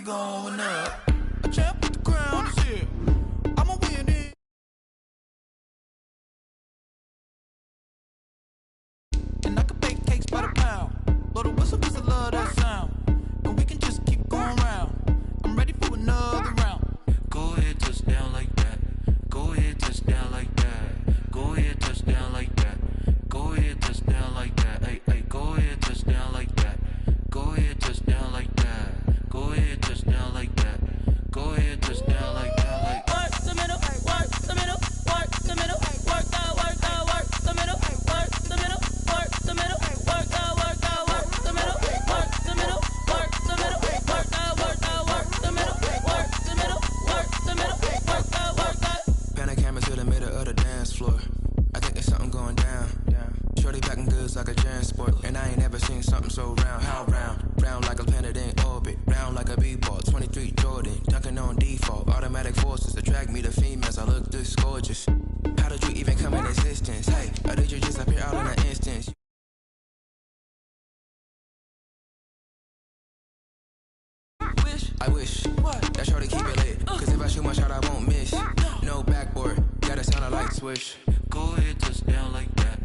going up. A champ with the crown is here. I'ma win it. And I can bake cakes by the pound. Blow the whistle 'cause I love that sound. And we can just keep going round. I'm ready for another round. Go ahead, touch down like that. Go ahead, touch down like that. Go ahead, touch down like that. Go ahead, touch down like that. Hey, hey, go ahead, touch down like that. Go ahead, touch down like that. Go ahead, touch down like that. Go ahead, touch down like that. Like work the middle, work the middle, work the middle, work that, work that, work the middle, work the middle, work the middle, work that, work that, work the middle, work the middle, work the middle, work that, work that, work the middle, work the middle, work the middle, work that, work that. Pan a camera to the middle of the dance floor. I think there's something going down. Shorty packing goods like a transport, and I ain't ever seen something so round. How round? Round like a planet in orbit, round like a b-ball. 23 Jordan, dunking on default. Automatic forces attract me to females. I look this gorgeous. How did you even come in existence? Hey, or did you just appear out in an instance? I wish what? that shorty keep it lit, 'cause if I shoot my shot I won't miss. No backboard, gotta sound a light switch. Go ahead, touch down like that.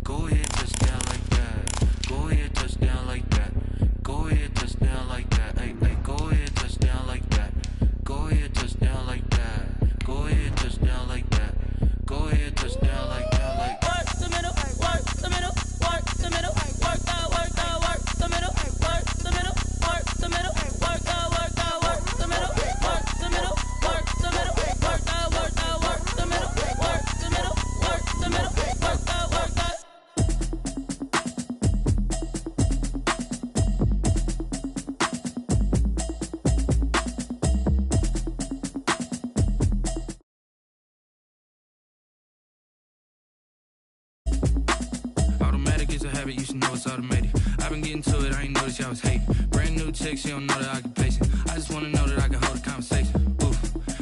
Go ahead, touch down like that. Go ahead, touch down like that. Go ahead, touch down like that. Hey, hey, go ahead, touch down like that. Go ahead, touch down like that. Go ahead, touch down like that. Go ahead, touch down like that. Like work the middle, work the middle, work the middle, work that, work that, work the middle, work the middle, work the middle, work that, work that, work the middle, work the middle, work the middle, work that, work that, work the middle, work the middle, work the middle, work that, work that. Automatic is a habit, you should know it's automated. I've been getting to it, I ain't noticed y'all was hating. Brand new chick, she don't know the occupation. I just wanna know that I can hold a conversation. Oof,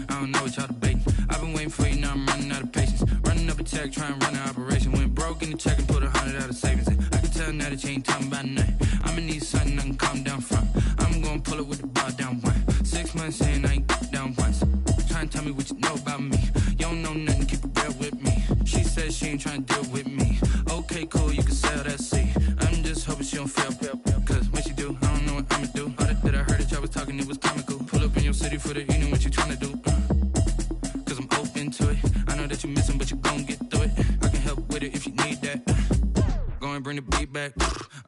I don't know what y'all debating. I've been waiting for you, now I'm running out of patience. Running up a check, trying to run an operation. Went broke in the check and put 100 out of savings in. I can tell now that you ain't talking about nothing. I'ma need something I can calm down from. I'm gonna pull it with the bar down one. 6 months in, I ain't down once. Trying to tell me what you know about me. You don't know nothing, keep it real with me. She said she ain't trying to deal with me. Okay, cool, you can sell that seat. I'm just hoping she don't fail, cause when she do, I don't know what I'ma do. All that I heard that y'all was talking, it was comical. Pull up in your city for the evening, what you tryna do? Cause I'm open to it. I know that you missing, but you gon' get through it. I can help with it if you need that. Go and bring the beat back.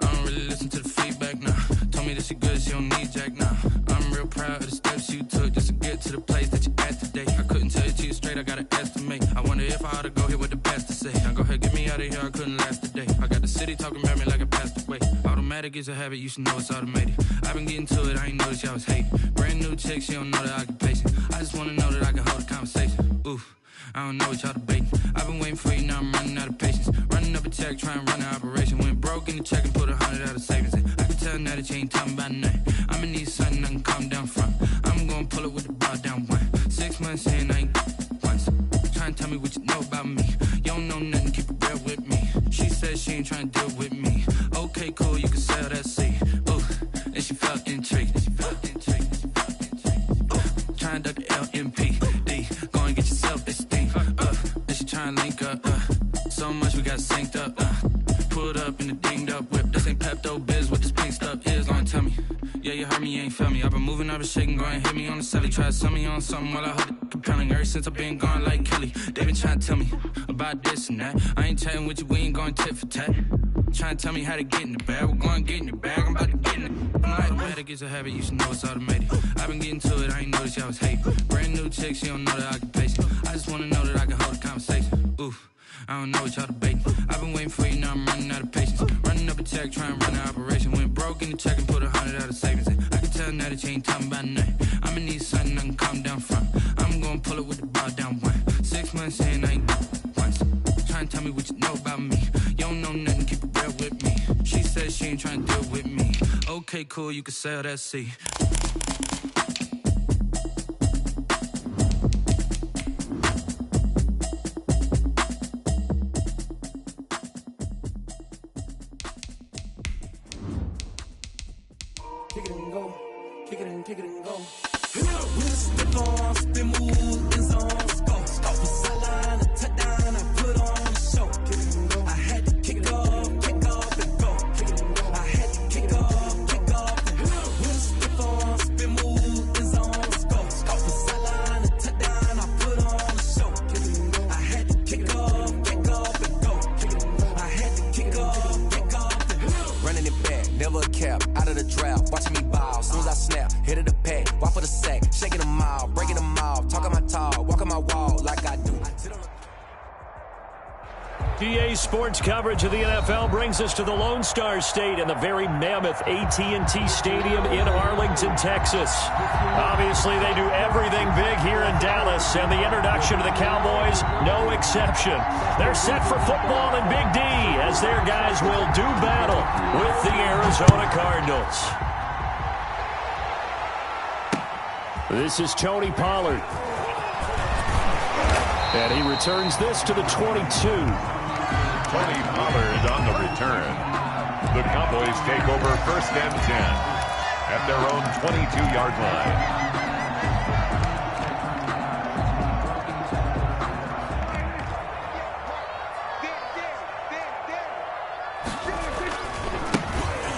I don't really listen to the feedback, nah. Told me that she good, she don't need jack, nah. I'm real proud of the steps you took just to get to the place that you at today. I couldn't tell you to you straight, I gotta estimate. I wonder if I ought to go here with the best to say. Now go ahead, get me out of here, I couldn't last today. I got the city talking about me like I passed away. Automatic is a habit, you should know it's automated. I've been getting to it, I ain't noticed y'all was hating. Brand new chick, she don't know the occupation. I just wanna know that I can hold a conversation. Oof, I don't know what y'all debating. I've been waiting for you, now I'm running out of patience. Running up a check, trying to run an operation. Went broke in the check and put 100 out of savings in. I can tell now that you ain't talking about nothing. I'ma need something I can calm down from. I'm gonna pull it with the bar down one. 6 months in, I ain't once. Trying to tell me what you know about me. You don't know nothing, keep it real with me. She said she ain't trying to deal with me. Okay, cool, you can sell that seat. Ooh, and she felt intrigued. Trying to duck the LMPD. Go and get your self-esteem. And she trying to link up. So much we got synced up. Pulled up in the dinged up whip. This ain't Pepto-Biz, what this pink stuff is. Long tell me. Yeah, you heard me, you ain't felt me. I've been moving, I've been shaking, go and hit me on the celly. Try to sell me on something while I hold it compelling. Ever since I've been gone like Kelly, they been trying to tell me about this and that. I ain't chatting with you, we ain't going tit for tat. Trying to tell me how to get in the bag. We're going to get in the bag, I'm about to get in it. Automatic is a habit, you should know it's automated. I've been getting to it, I ain't noticed y'all was hating. Brand new chick, she don't know the occupation. I just wanna know that I can hold a conversation. Oof, I don't know what y'all debating. I've been waiting for you, now I'm running out of patience. Running up a check, trying to run an operation. Went broke in the check and put 100 out of savings in. I can tell now that you ain't talking about nothing. I'ma need something I can calm down from. I'm gonna pull it with the bar down one. 6 months in, I ain't once. Trying to tell me what you know about me. You don't know nothing, keep it real with me. She said she ain't trying to deal with me. Okay, cool, you can sell that seat. Kick it and go, kick it and go. EA Sports coverage of the NFL brings us to the Lone Star State and the very mammoth AT&T Stadium in Arlington, Texas. Obviously, they do everything big here in Dallas, and the introduction to the Cowboys, no exception. They're set for football in Big D as their guys will do battle with the Arizona Cardinals. This is Tony Pollard. And he returns this to the 22. Tony Pollard on the return. The Cowboys take over 1st and 10 at their own 22-yard line.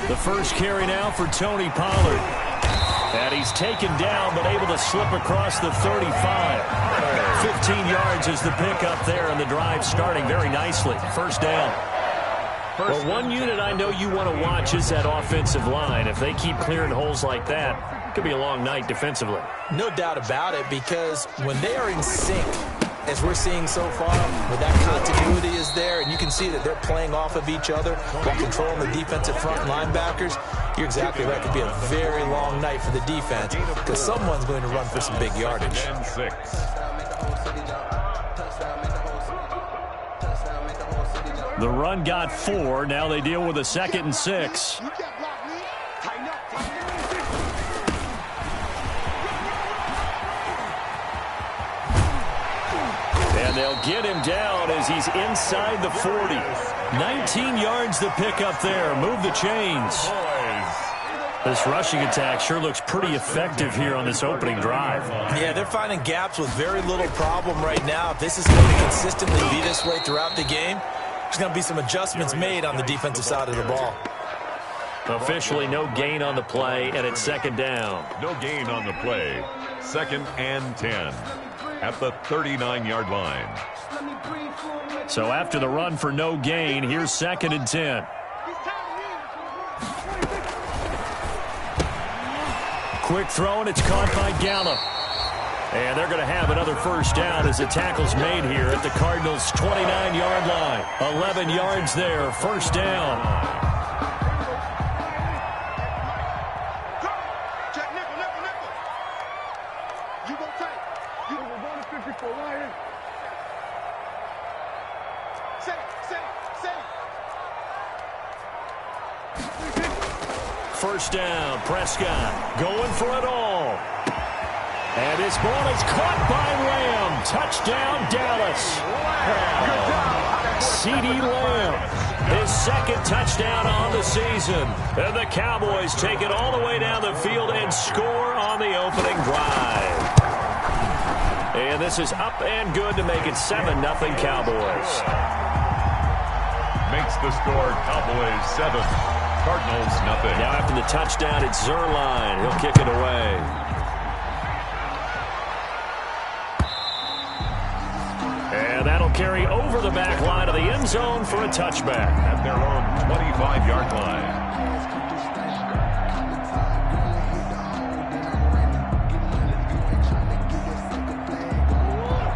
The first carry now for Tony Pollard. And he's taken down, but able to slip across the 35. 15 yards is the pickup there, and the drive starting very nicely. First down. Well, one unit I know you want to watch is that offensive line. If they keep clearing holes like that, it could be a long night defensively. No doubt about it, because when they are in sync, as we're seeing so far, where that continuity is there, and you can see that they're playing off of each other while controlling the defensive front linebackers, you're exactly right. It could be a very long night for the defense because someone's going to run for some big yardage. And 6. The run got 4. Now they deal with a 2nd and 6. And they'll get him down as he's inside the 40. 19 yards the pickup there. Move the chains. This rushing attack sure looks pretty effective here on this opening drive. Yeah, they're finding gaps with very little problem right now. If this is going to consistently be this way throughout the game, there's going to be some adjustments made on the defensive side of the ball. Officially no gain on the play, and it's 2nd down. No gain on the play. 2nd and 10 at the 39-yard line. So after the run for no gain, here's 2nd and 10. Quick throw, and it's caught by Gallup. And they're going to have another first down as the tackle's made here at the Cardinals' 29-yard line. 11 yards there, first down. First down, Prescott going for it all. And this ball is caught by Lamb. Touchdown, Dallas. CeeDee Lamb, his 2nd touchdown on the season. And the Cowboys take it all the way down the field and score on the opening drive. And this is up and good to make it 7-0 Cowboys. Makes the score Cowboys 7. Cardinals nothing. Now after the touchdown, it's Zerline. He'll kick it away. And that'll carry over the back line of the end zone for a touchback. At their own 25-yard line.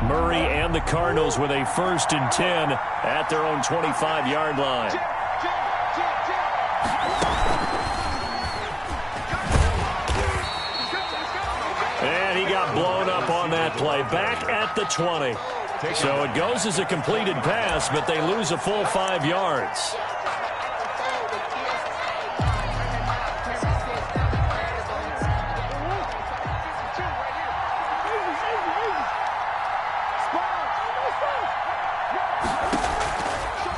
Murray and the Cardinals with a 1st and 10 at their own 25-yard line. And he got blown up on that play. Back at the 20. So it goes as a completed pass, but they lose a full 5 yards.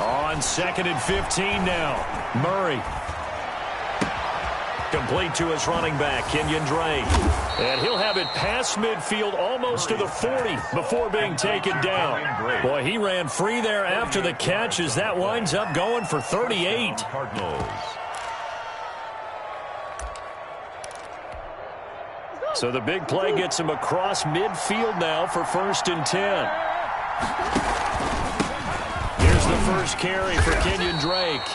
On 2nd and 15 now. Murray. Complete to his running back, Kenyon Drake. And he'll have it past midfield almost to the 40 before being taken down. Boy, he ran free there after the catch as that winds up going for 38. Cardinals. So the big play gets him across midfield now for 1st and 10. Here's the first carry for Kenyon Drake.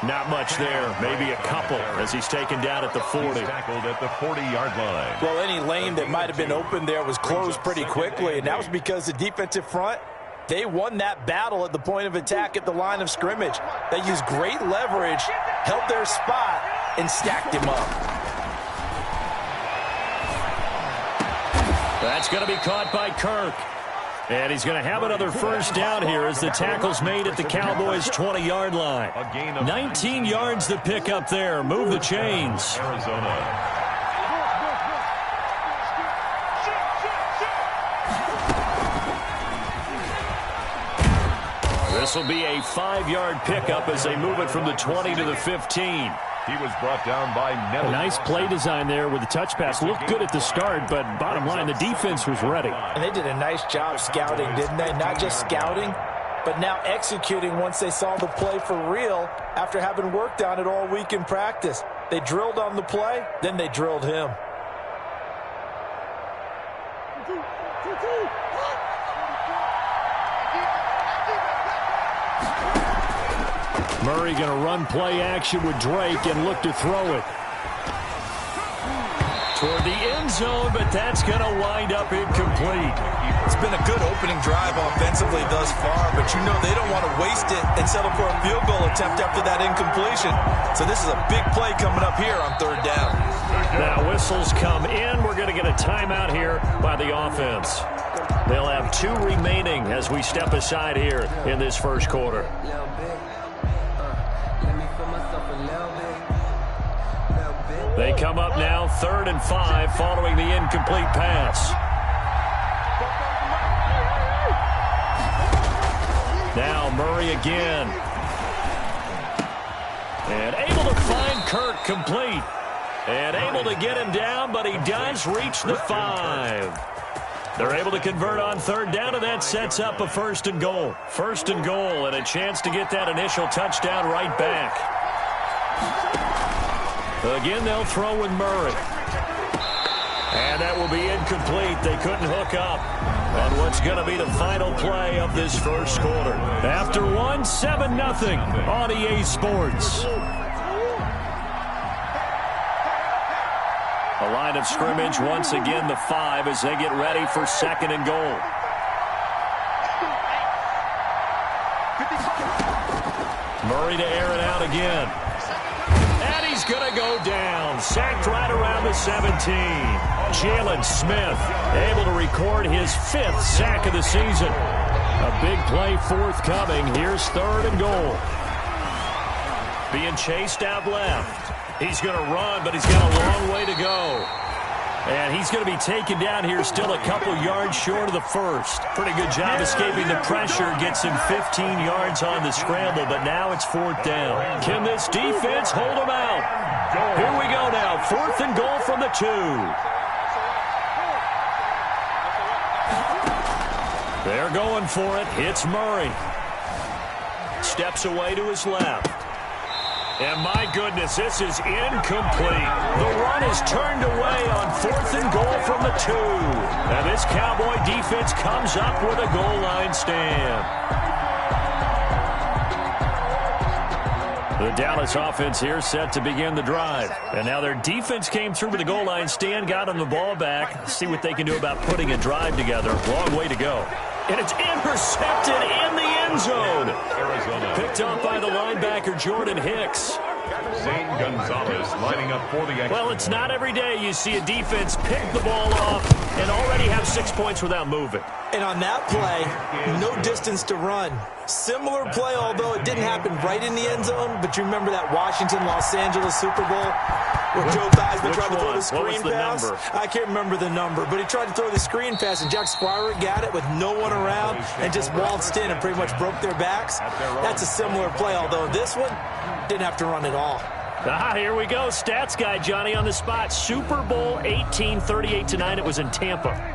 Not much there, maybe a couple as he's taken down at the 40. He's tackled at the 40-yard line. Well, any lane that might have been open there was closed pretty quickly, and that was because the defensive front They won that battle at the point of attack at the line of scrimmage. They used great leverage, held their spot, and stacked him up. That's going to be caught by Kirk. And he's going to have another first down here as the tackle's made at the Cowboys' 20-yard line. 19 yards to pick up there. Move the chains. Arizona. This will be a 5-yard pickup as they move it from the 20 to the 15. He was brought down by Neville. A nice play design there with the touch pass. Looked good at the start, but bottom line, the defense was ready. And they did a nice job scouting, didn't they? Not just scouting, but now executing once they saw the play for real after having worked on it all week in practice. They drilled on the play, then they drilled him. Murray going to run play action with Drake and look to throw it toward the end zone, but that's going to wind up incomplete. It's been a good opening drive offensively thus far, but you know they don't want to waste it and settle for a field goal attempt after that incompletion. So this is a big play coming up here on third down. Now whistles come in. We're going to get a timeout here by the offense. They'll have 2 remaining as we step aside here in this first quarter. They come up now 3rd and 5 following the incomplete pass. Now Murray again. And able to find Kirk complete. And able to get him down, but he does reach the 5. They're able to convert on third down, and that sets up a 1st and goal. 1st and goal, and a chance to get that initial touchdown right back. Again, they'll throw with Murray. And that will be incomplete. They couldn't hook up on what's going to be the final play of this first quarter. After 1, 7-0 on EA Sports. A line of scrimmage, once again the 5 as they get ready for 2nd and goal. Murray to air it out again. And he's going to go down. Sacked right around the 17. Jalen Smith able to record his 5th sack of the season. A big play forthcoming. Here's 3rd and goal. Being chased out left. He's going to run, but he's got a long way to go. And he's going to be taken down here still a couple yards short of the 1st. Pretty good job escaping the pressure. Gets him 15 yards on the scramble, but now it's 4th down. Can this defense hold him out? Here we go now. 4th and goal from the 2. They're going for it. It's Murray. Steps away to his left. And my goodness, this is incomplete. The run is turned away on 4th and goal from the 2. And this Cowboy defense comes up with a goal line stand. The Dallas offense here set to begin the drive. And now their defense came through with the goal line stand, got them the ball back. Let's see what they can do about putting a drive together. Long way to go. And it's intercepted in the end zone. Arizona. Picked up by the linebacker, Jordan Hicks. Zane Gonzalez lining up for the extra. Well, it's not every day you see a defense pick the ball off and already have 6 points without moving. And on that play, no distance to run. Similar play, although it didn't happen right in the end zone. But you remember that Washington-Los Angeles Super Bowl where Joe Theismann tried to throw the screen pass? Number? I can't remember the number, but he tried to throw the screen pass, and Jack Squire got it with no one around and just waltzed in and pretty much broke their backs. That's a similar play, although this one didn't have to run at all. Here we go. Stats guy Johnny on the spot. Super Bowl 18, 38-9. It was in Tampa.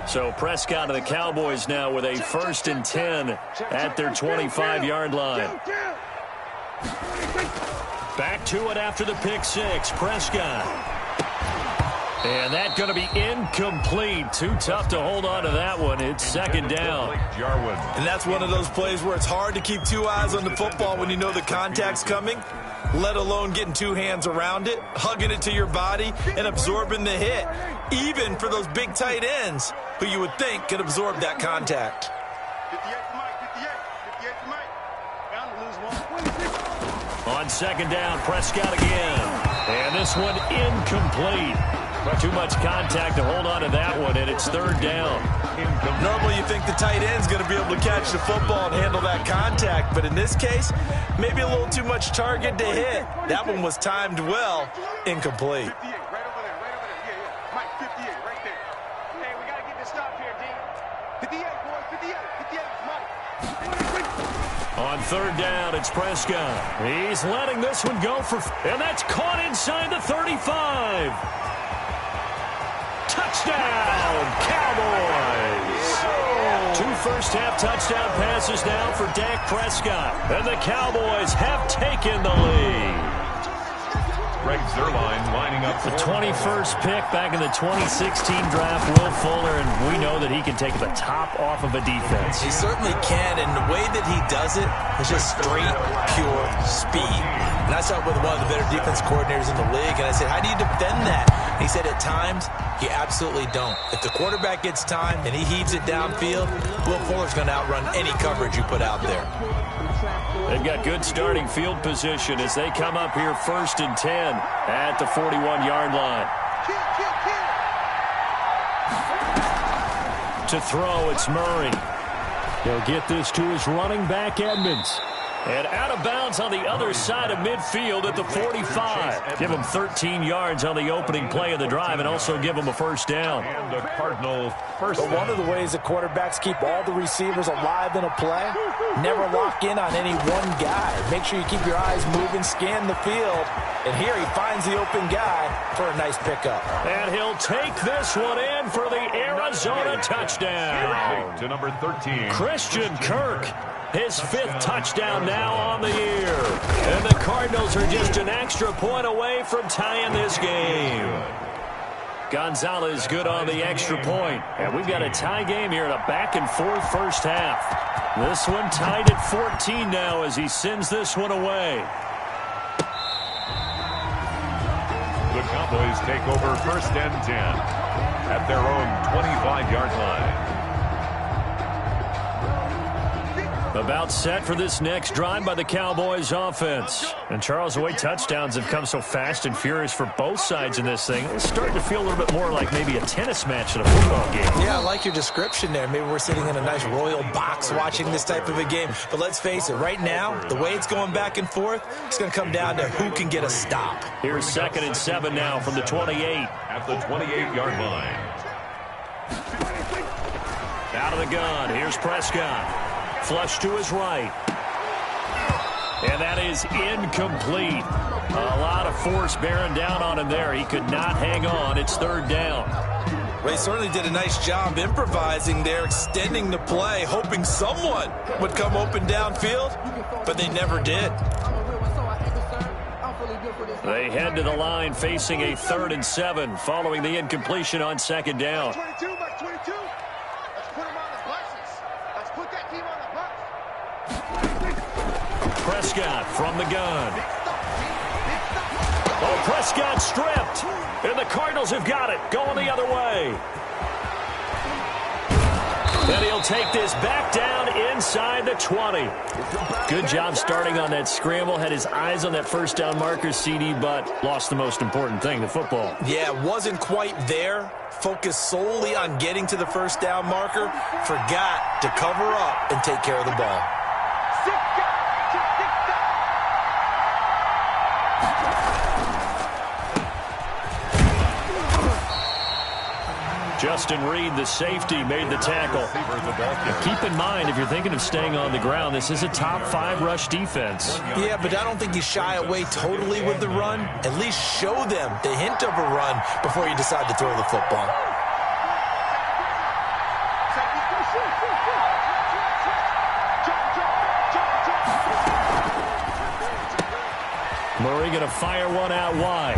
So Prescott and the Cowboys now with a 1st and 10 at their 25-yard line. Back to it after the pick 6. Prescott. And that's going to be incomplete. Too tough to hold on to that one. It's 2nd down. And that's one of those plays where it's hard to keep 2 eyes on the football when you know the contact's coming, let alone getting 2 hands around it, hugging it to your body, and absorbing the hit, even for those big tight ends who you would think could absorb that contact. On second down, Prescott again. And this one incomplete. Too much contact to hold on to that one, and it's third down. Normally you think the tight end's going to be able to catch the football and handle that contact, but in this case, maybe a little too much target to hit. That one was timed well, incomplete. On third down, it's Prescott. He's letting this one go and that's caught inside the 35. Touchdown, Cowboys! 2 first-half touchdown passes now for Dak Prescott. And the Cowboys have taken the lead. Greg Zuerlein lining up The 21st pick back in the 2016 draft, Will Fuller, and we know that he can take the top off of a defense. He certainly can, and the way that he does it is just straight, pure speed. And I saw it with one of the better defense coordinators in the league, and I said, how do you defend that? He said, at times, you absolutely don't. If the quarterback gets time and he heaves it downfield, Will Fuller's going to outrun any coverage you put out there. They've got good starting field position as they come up here 1st and 10 at the 41-yard line. To throw, it's Murray. He'll get this to his running back, Edmonds. And out of bounds on the other side of midfield at the 45. Give him 13 yards on the opening play of the drive and also give him a first down. And the Cardinals first But one of the ways that quarterbacks keep all the receivers alive in a play, never lock in on any one guy. Make sure you keep your eyes moving, scan the field. And here he finds the open guy for a nice pickup. And he'll take this one in for the Arizona touchdown. to number 13. Christian Kirk. His 5th touchdown now on the year. And the Cardinals are just an extra point away from tying this game. Gonzalez good on the extra point. And we've got a tie game here in a back-and-forth first half. This one tied at 14 now as he sends this one away. The Cowboys take over 1st and 10 at their own 25-yard line. About set for this next drive by the Cowboys offense. And Charles, the way touchdowns have come so fast and furious for both sides in this thing, it's starting to feel a little bit more like maybe a tennis match in a football game. Yeah, I like your description there. Maybe we're sitting in a nice royal box watching this type of a game. But let's face it, right now, the way it's going back and forth, it's going to come down to who can get a stop. Here's 2nd and 7 now from the 28. At the 28-yard line. Out of the gun, here's Prescott. Flush to his right. And that is incomplete. A lot of force bearing down on him there. He could not hang on. It's 3rd down. Well, he certainly did a nice job improvising there, extending the play, hoping someone would come open downfield, but they never did. They head to the line facing a 3rd and 7 following the incompletion on 2nd down. Prescott from the gun. Oh, Prescott stripped. And the Cardinals have got it. Going the other way. And he'll take this back down inside the 20. Good job starting on that scramble. Had his eyes on that first down marker, CD, but lost the most important thing, the football. Yeah, wasn't quite there. Focused solely on getting to the first down marker. Forgot to cover up and take care of the ball. Justin Reed, the safety, made the tackle. Keep in mind, if you're thinking of staying on the ground, this is a top 5 rush defense. Yeah, but I don't think you shy away totally with the run. At least show them the hint of a run before you decide to throw the football. Murray going to fire one out wide.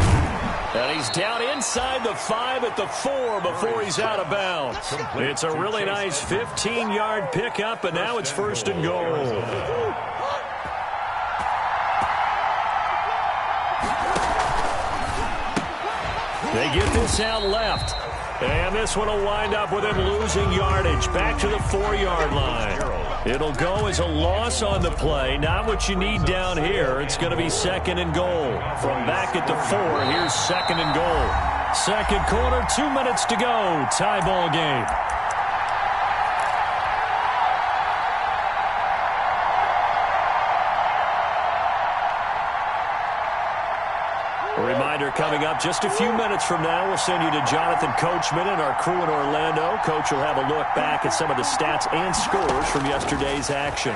And he's down inside the 5 at the 4 before he's out of bounds. It's a really nice 15-yard pickup, and now it's 1st and goal. They get this out left. And this one will wind up with him losing yardage back to the 4-yard line. It'll go as a loss on the play. Not what you need down here. It's going to be 2nd and goal. From back at the 4, here's 2nd and goal. Second quarter, 2 minutes to go. Tie ball game. A reminder coming up just a few minutes from now, we'll send you to Jonathan Coachman and our crew in Orlando. Coach will have a look back at some of the stats and scores from yesterday's action.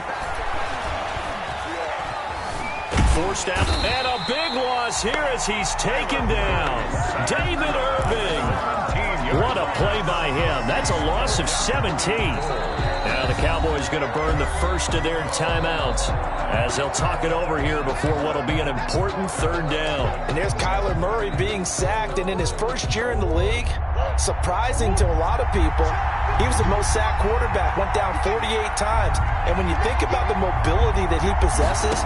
Forced out, and a big loss here as he's taken down. David Irving. What a play by him. That's a loss of 17. Now the Cowboys going to burn the first of their timeouts as they'll talk it over here before what will be an important 3rd down. And there's Kyler Murray being sacked, and in his first year in the league, surprising to a lot of people, he was the most sacked quarterback, went down 48 times. And when you think about the mobility that he possesses,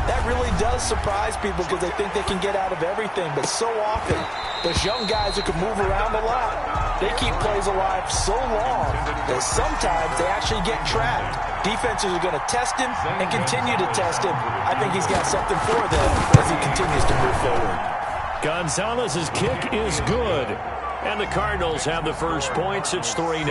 that really does surprise people because they think they can get out of everything. But so often, there's young guys who can move around a lot. They keep plays alive so long that sometimes they actually get trapped. Defenses are going to test him and continue to test him. I think he's got something for them as he continues to move forward. Gonzalez's kick is good. And the Cardinals have the first points. It's 3-0.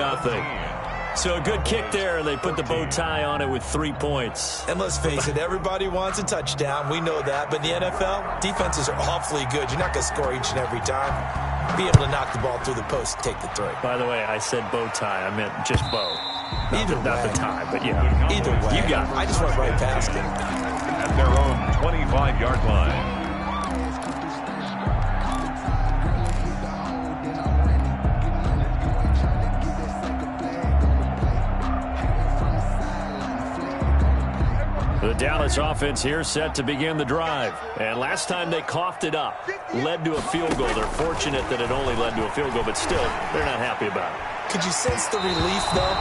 So a good kick there, and they put the bow tie on it with 3 points. And let's face it, everybody wants a touchdown. We know that. But in the NFL, defenses are awfully good. You're not going to score each and every time. Be able to knock the ball through the post and take the throw. By the way, I said bow tie. I meant just bow. Not the tie, but yeah. Either way. You got it. I just went right past him. At their own 25-yard line. The Dallas offense here set to begin the drive. And last time they coughed it up, led to a field goal. They're fortunate that it only led to a field goal, but still, they're not happy about it. Could you sense the relief, though,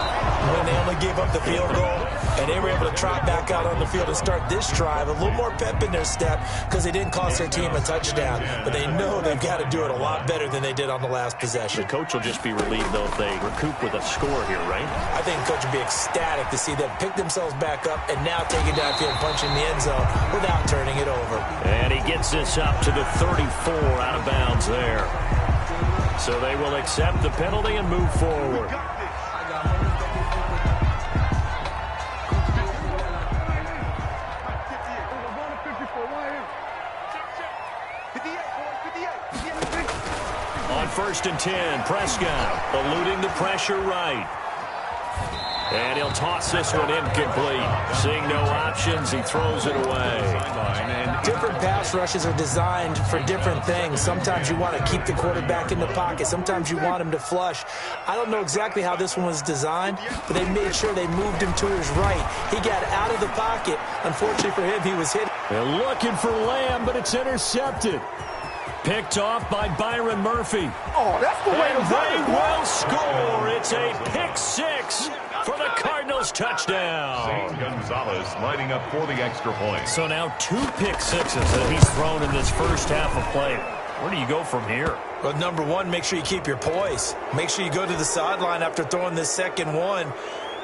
when they only gave up the field goal and they were able to trot back out on the field and start this drive? A little more pep in their step because they didn't cost their team a touchdown. But they know they've got to do it a lot better than they did on the last possession. The coach will just be relieved, though, if they recoup with a score here, right? I think the coach will be ecstatic to see them pick themselves back up and now take it downfield and punch in the end zone without turning it over. And he gets this up to the 34 out of bounds there. So they will accept the penalty and move forward. On 1st and 10, Prescott eluding the pressure right. And he'll toss this one incomplete. Seeing no options, he throws it away. Different pass rushes are designed for different things. Sometimes you want to keep the quarterback in the pocket. Sometimes you want him to flush. I don't know exactly how this one was designed, but they made sure they moved him to his right. He got out of the pocket. Unfortunately for him, he was hit. They're looking for Lamb, but it's intercepted. Picked off by Byron Murphy. Oh, that's the way to they will score. It's a pick 6 for the Cardinals touchdown. St. Gonzalez lining up for the extra point. So now 2 pick 6s that he's thrown in this first half of play. Where do you go from here? Well, number one, make sure you keep your poise. Make sure you go to the sideline after throwing this second one,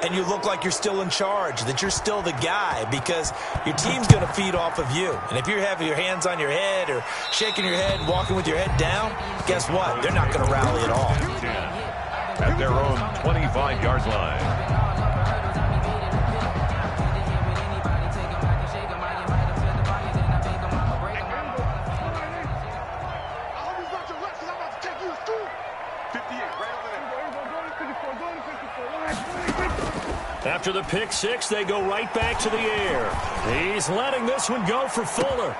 and you look like you're still in charge, that you're still the guy, because your team's going to feed off of you. And if you're having your hands on your head or shaking your head, walking with your head down, guess what? They're not going to rally at all. At their own 25-yard line. After the pick 6, they go right back to the air. He's letting this one go for Fuller.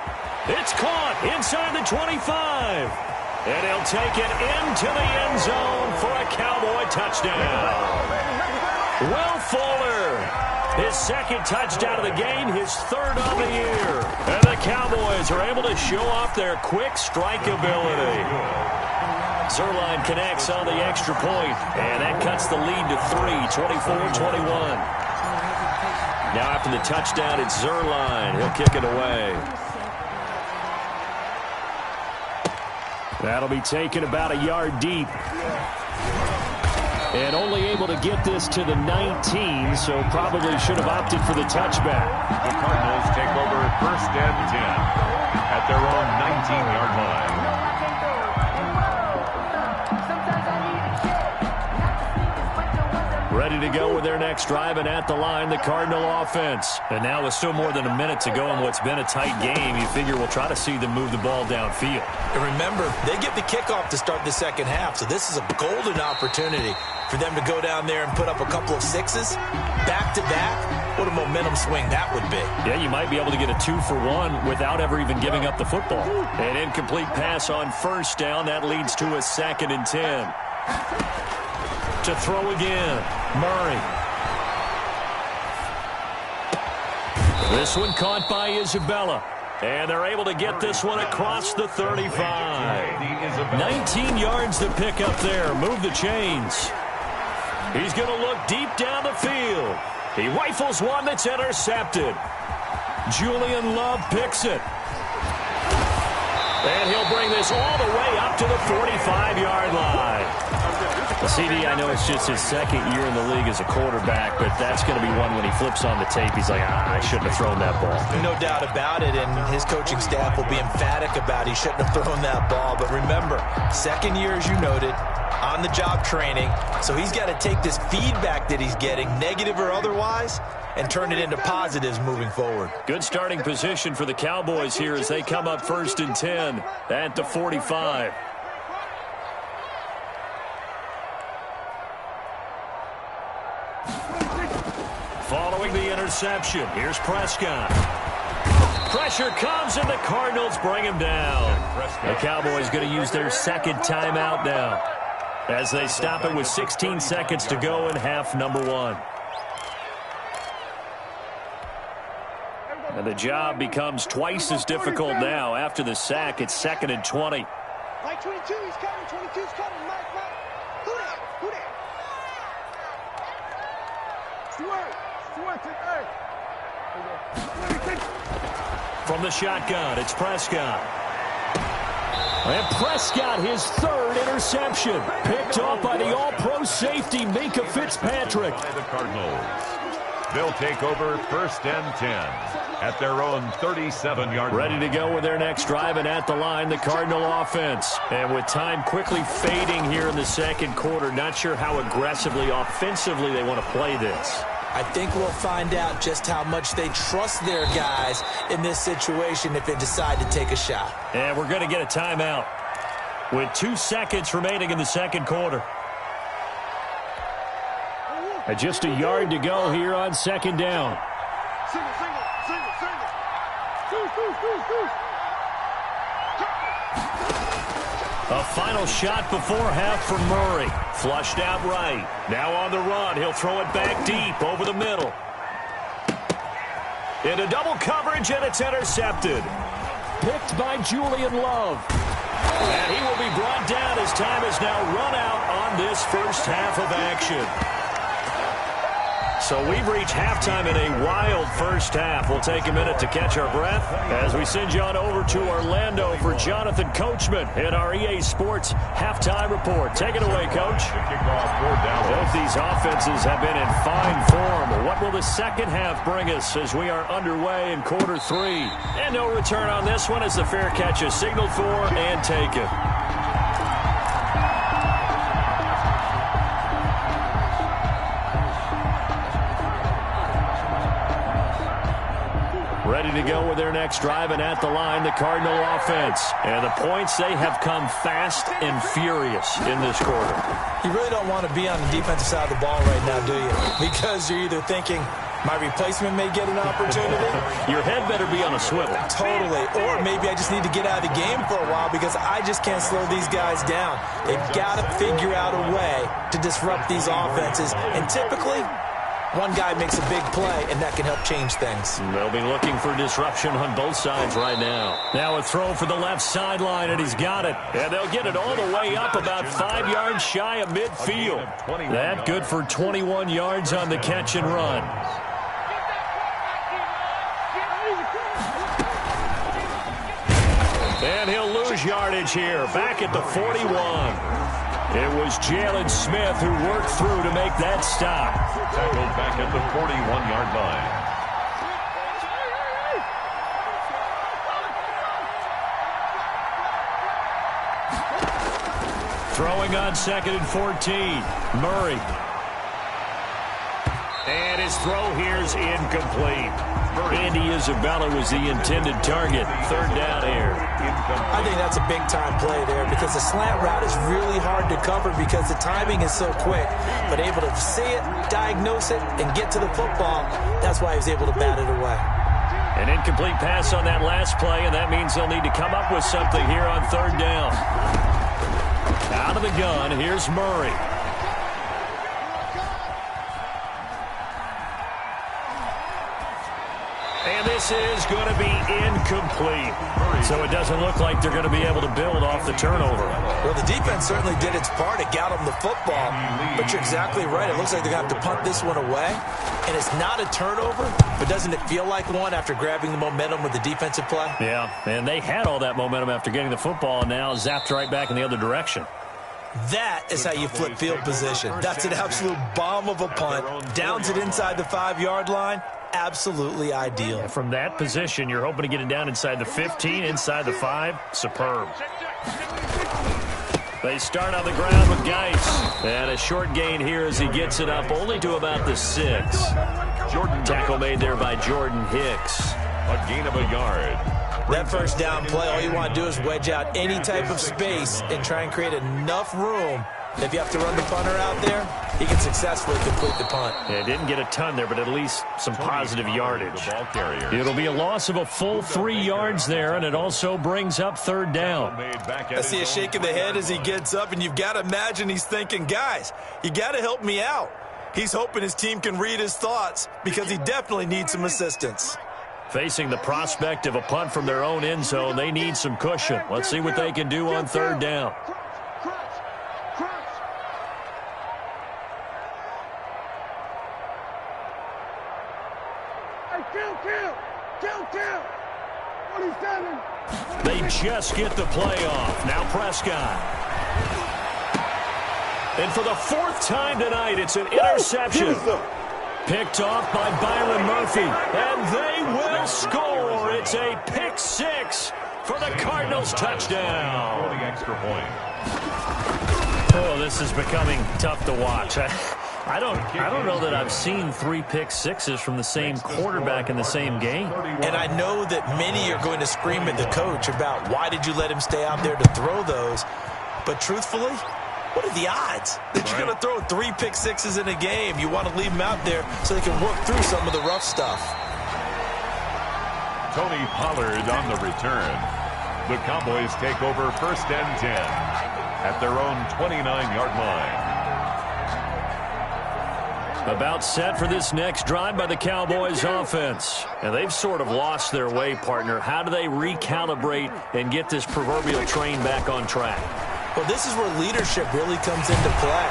It's caught inside the 25. And he'll take it into the end zone for a Cowboy touchdown. Will Fuller, his second touchdown of the game, his 3rd on the year. And the Cowboys are able to show off their quick strike ability. Zerline connects on the extra point, and that cuts the lead to 3, 24-21. Now after the touchdown, it's Zerline. He'll kick it away. That'll be taken about a yard deep. And only able to get this to the 19, so probably should have opted for the touchback. The Cardinals take over 1st and 10 at their own 19-yard line. Ready to go with their next drive, and at the line, the Cardinal offense. And now with still more than a minute to go in what's been a tight game, you figure we'll try to see them move the ball downfield. And remember, they get the kickoff to start the second half, so this is a golden opportunity for them to go down there and put up a couple of sixes. Back-to-back, what a momentum swing that would be. Yeah, you might be able to get a 2-for-1 without ever even giving up the football. An incomplete pass on 1st down. That leads to a 2nd and 10. To throw again, Murray. This one caught by Isabella. And they're able to get this one across the 35. 19 yards to pick up there. Move the chains. He's going to look deep down the field. He rifles one that's intercepted. Julian Love picks it. And he'll bring this all the way up to the 45-yard line. CD, I know it's just his 2nd year in the league as a quarterback, but that's going to be one when he flips on the tape, he's like, I shouldn't have thrown that ball. No doubt about it, and his coaching staff will be emphatic about he shouldn't have thrown that ball. But remember, 2nd year, as you noted, on-the-job training, so he's got to take this feedback that he's getting, negative or otherwise, and turn it into positives moving forward. Good starting position for the Cowboys here as they come up 1st and 10 at the 45. Following the interception, here's Prescott. Pressure comes, and the Cardinals bring him down. The Cowboys going to use their 2nd timeout now as they stop it with 16 seconds to go in half number 1. And the job becomes twice as difficult now. After the sack, it's 2nd and 20. Mike 22, he's coming. 22's coming. Mike. Who that? From the shotgun, it's Prescott. And Prescott, his 3rd interception. Picked off by the all-pro safety, Minka Fitzpatrick. The Cardinals. They'll take over 1st and 10 at their own 37-yard line. Ready to go with their next drive, and at the line, the Cardinal offense. And with time quickly fading here in the 2nd quarter, not sure how aggressively, offensively they want to play this. I think we'll find out just how much they trust their guys in this situation if they decide to take a shot. And we're going to get a timeout with 2 seconds remaining in the 2nd quarter. And just a yard to go here on 2nd down. A final shot before half for Murray. Flushed out right. Now on the run. He'll throw it back deep over the middle. Into double coverage, and it's intercepted. Picked by Julian Love. And he will be brought down as time is now run out on this 1st half of action. So we've reached halftime in a wild 1st half. We'll take a minute to catch our breath as we send you on over to Orlando for Jonathan Coachman in our EA Sports Halftime Report. Take it away, Coach. Both these offenses have been in fine form. What will the 2nd half bring us as we are underway in quarter 3? And no return on this one as the fair catch is signaled for and taken. Ready to go with their next drive, and at the line, the Cardinal offense. And the points, they have come fast and furious in this quarter. You really don't want to be on the defensive side of the ball right now, do you? Because you're either thinking, my replacement may get an opportunity. Your head better be on a swivel. Totally. Or maybe I just need to get out of the game for a while because I just can't slow these guys down. They've got to figure out a way to disrupt these offenses. And typically, one guy makes a big play, and that can help change things. They'll be looking for disruption on both sides right now. Now a throw for the left sideline, and he's got it. And they'll get it all the way up about 5 yards shy of midfield. That good for 21 yards on the catch and run. And he'll lose yardage here, back at the 41. It was Jalen Smith who worked through to make that stop. Tackled back at the 41-yard line. Throwing on 2nd and 14. Murray. And his throw here is incomplete. Andy Isabella was the intended target. 3rd down here. I think that's a big-time play there because the slant route is really hard to cover because the timing is so quick. But able to see it, diagnose it, and get to the football, that's why he was able to bat it away. An incomplete pass on that last play, and that means they'll need to come up with something here on 3rd down. Out of the gun, here's Murray. And this is going to be incomplete. So it doesn't look like they're going to be able to build off the turnover. Well, the defense certainly did its part. It got them the football. But you're exactly right. It looks like they're going to have to punt this one away. And it's not a turnover, but doesn't it feel like one after grabbing the momentum with the defensive play? Yeah, and they had all that momentum after getting the football and now zapped right back in the other direction. That is how you flip field position. That's an absolute bomb of a punt. Downs it inside the 5-yard line. Absolutely ideal. And from that position, you're hoping to get it down inside the 15, inside the 5. Superb. They start on the ground with Geis. And a short gain here as he gets it up only to about the 6. Tackle made there by Jordan Hicks. A gain of a yard. That first down play, all you want to do is wedge out any type of space and try and create enough room. If you have to run the punter out there, he can successfully complete the punt. Yeah, didn't get a ton there, but at least some positive yardage. It'll be a loss of a full 3 yards there, and it also brings up 3rd down. I see a shake of the head as he gets up, and you've got to imagine he's thinking, guys, you got to help me out. He's hoping his team can read his thoughts because he definitely needs some assistance. Facing the prospect of a punt from their own end zone, they need some cushion. Let's see what they can do on 3rd down. They just get the play off. Now Prescott. And for the 4th time tonight, it's an interception. Picked off by Byron Murphy. And they will score. It's a pick 6 for the Cardinals touchdown. The extra point. Oh, this is becoming tough to watch. I don't know that I've seen 3 pick 6s from the same quarterback in the same game. And I know that many are going to scream at the coach about why did you let him stay out there to throw those. But truthfully, what are the odds that you're going to throw 3 pick 6s in a game? You want to leave them out there so they can work through some of the rough stuff. Tony Pollard on the return. The Cowboys take over 1st and 10 at their own 29-yard line. About set for this next drive by the Cowboys offense. And they've sort of lost their way, partner. How do they recalibrate and get this proverbial train back on track? Well, this is where leadership really comes into play.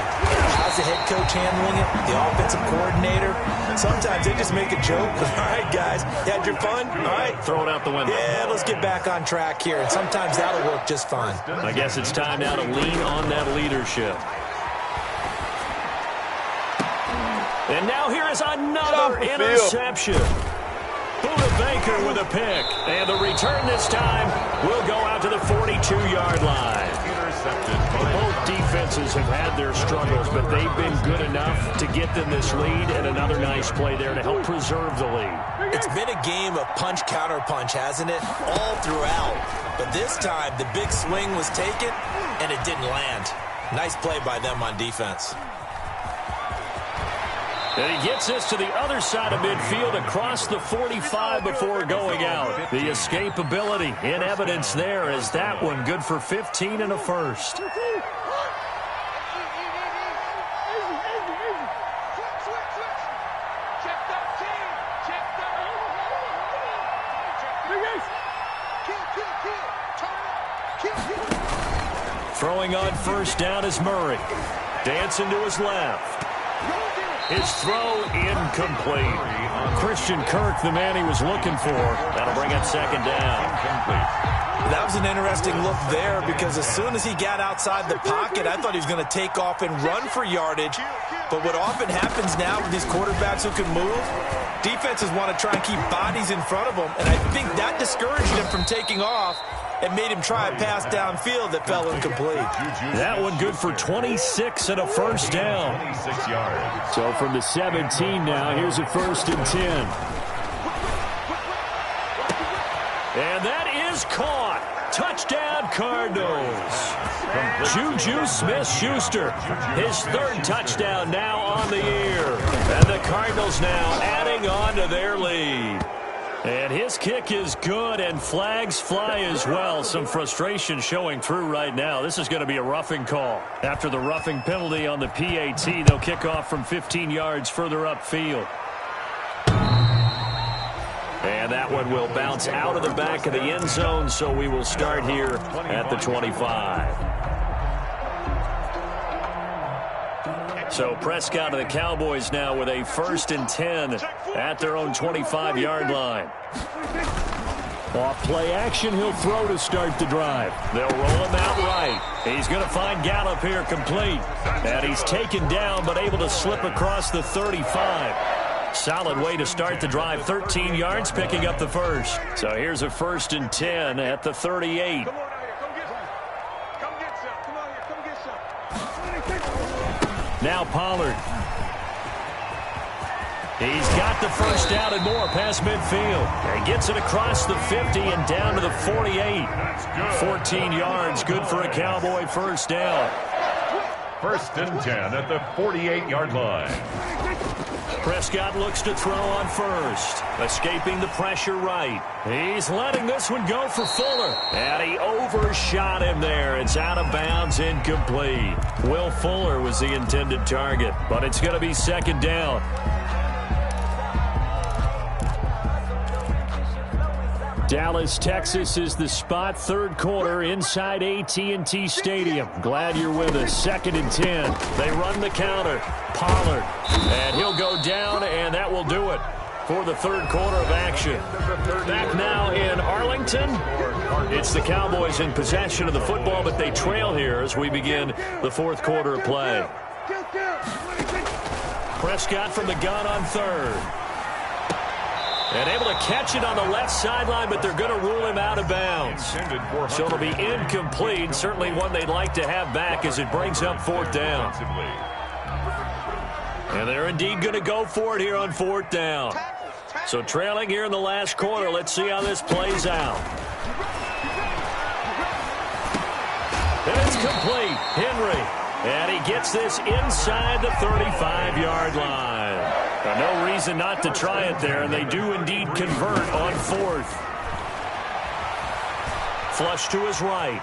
How's the head coach handling it? The offensive coordinator? Sometimes they just make a joke. All right, guys, you had your fun? All right. Throw it out the window. Yeah, let's get back on track here. And sometimes that'll work just fine. I guess it's time now to lean on that leadership. And now here is another interception. Buda Baker with a pick. And the return this time will go out to the 42-yard line. Both defenses have had their struggles, but they've been good enough to get them this lead, and another nice play there to help preserve the lead. It's been a game of punch-counter-punch, hasn't it? All throughout. But this time, the big swing was taken, and it didn't land. Nice play by them on defense. And he gets this to the other side of midfield across the 45 before going out. The escapability in evidence there as that one good for 15 and a first. Throwing on 1st down is Murray. Dancing to his left. His throw incomplete. Christian Kirk, the man he was looking for. That'll bring up 2nd down. That was an interesting look there because as soon as he got outside the pocket, I thought he was going to take off and run for yardage. But what often happens now with these quarterbacks who can move, defenses want to try and keep bodies in front of them, and I think that discouraged him from taking off and made him try a pass downfield that fell incomplete. That one good for 26 and a first down. 26 yards. So from the 17 now, here's a 1st and 10. And that is caught. Touchdown, Cardinals. Juju Smith-Schuster, his 3rd touchdown now on the year. And the Cardinals now adding on to their lead. And his kick is good, and flags fly as well. Some frustration showing through right now. This is going to be a roughing call. After the roughing penalty on the PAT, they'll kick off from 15 yards further upfield. And that one will bounce out of the back of the end zone, so we will start here at the 25. So Prescott and the Cowboys now with a 1st and 10 at their own 25-yard line. Off play action, he'll throw to start the drive. They'll roll him out right. He's going to find Gallup here complete. And he's taken down but able to slip across the 35. Solid way to start the drive. 13 yards, picking up the first. So here's a 1st and 10 at the 38. Now Pollard. He's got the first down and more past midfield. And gets it across the 50 and down to the 48. 14 yards, good for a Cowboy first down. 1st and 10 at the 48-yard line. Prescott looks to throw on first. Escaping the pressure right. He's letting this one go for Fuller. And he overshot him there. It's out of bounds, incomplete. Will Fuller was the intended target, but it's going to be 2nd down. Dallas, Texas is the spot. 3rd quarter inside AT&T Stadium. Glad you're with us. 2nd and 10. They run the counter. Pollard. And he'll go down, and that will do it for the 3rd quarter of action. Back now in Arlington. It's the Cowboys in possession of the football, but they trail here as we begin the 4th quarter of play. Prescott from the gun on 3rd. And able to catch it on the left sideline, but they're going to rule him out of bounds. So it'll be incomplete. Certainly one they'd like to have back as it brings up 4th down. And they're indeed going to go for it here on 4th down. So trailing here in the last quarter. Let's see how this plays out. And it's complete. Henry. And he gets this inside the 35-yard line. No reason not to try it there, and they do indeed convert on 4th. Flush to his right.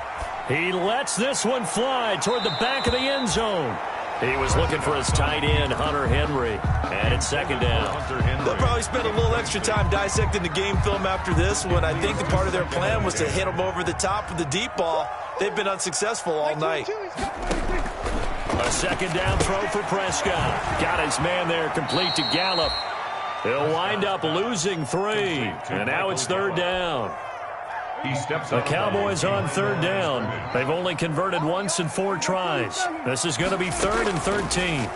He lets this one fly toward the back of the end zone. He was looking for his tight end, Hunter Henry, and it's 2nd down. They'll probably spend a little extra time dissecting the game film after this one. I think the part of their plan was to hit him over the top with the deep ball. They've been unsuccessful all night. A 2nd down throw for Prescott. Got his man there, complete to Gallup. He'll wind up losing 3. And now it's 3rd down. The Cowboys on 3rd down. They've only converted once in 4 tries. This is going to be 3rd and 13.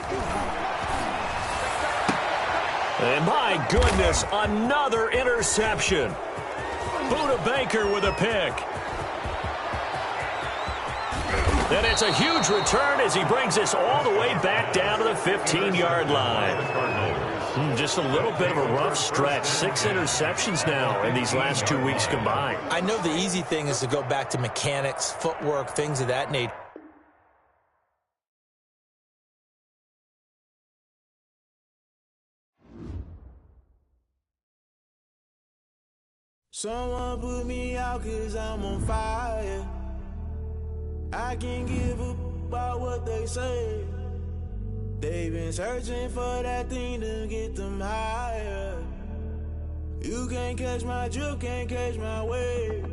And my goodness, another interception. Buda Baker with a pick. And it's a huge return as he brings this all the way back down to the 15-yard line. Just a little bit of a rough stretch. 6 interceptions now in these last 2 weeks combined. I know the easy thing is to go back to mechanics, footwork, things of that nature. Someone put me out 'cause I'm on fire. I can't give up about what they say. They've been searching for that thing to get them higher. You can't catch my drift, can't catch my wave.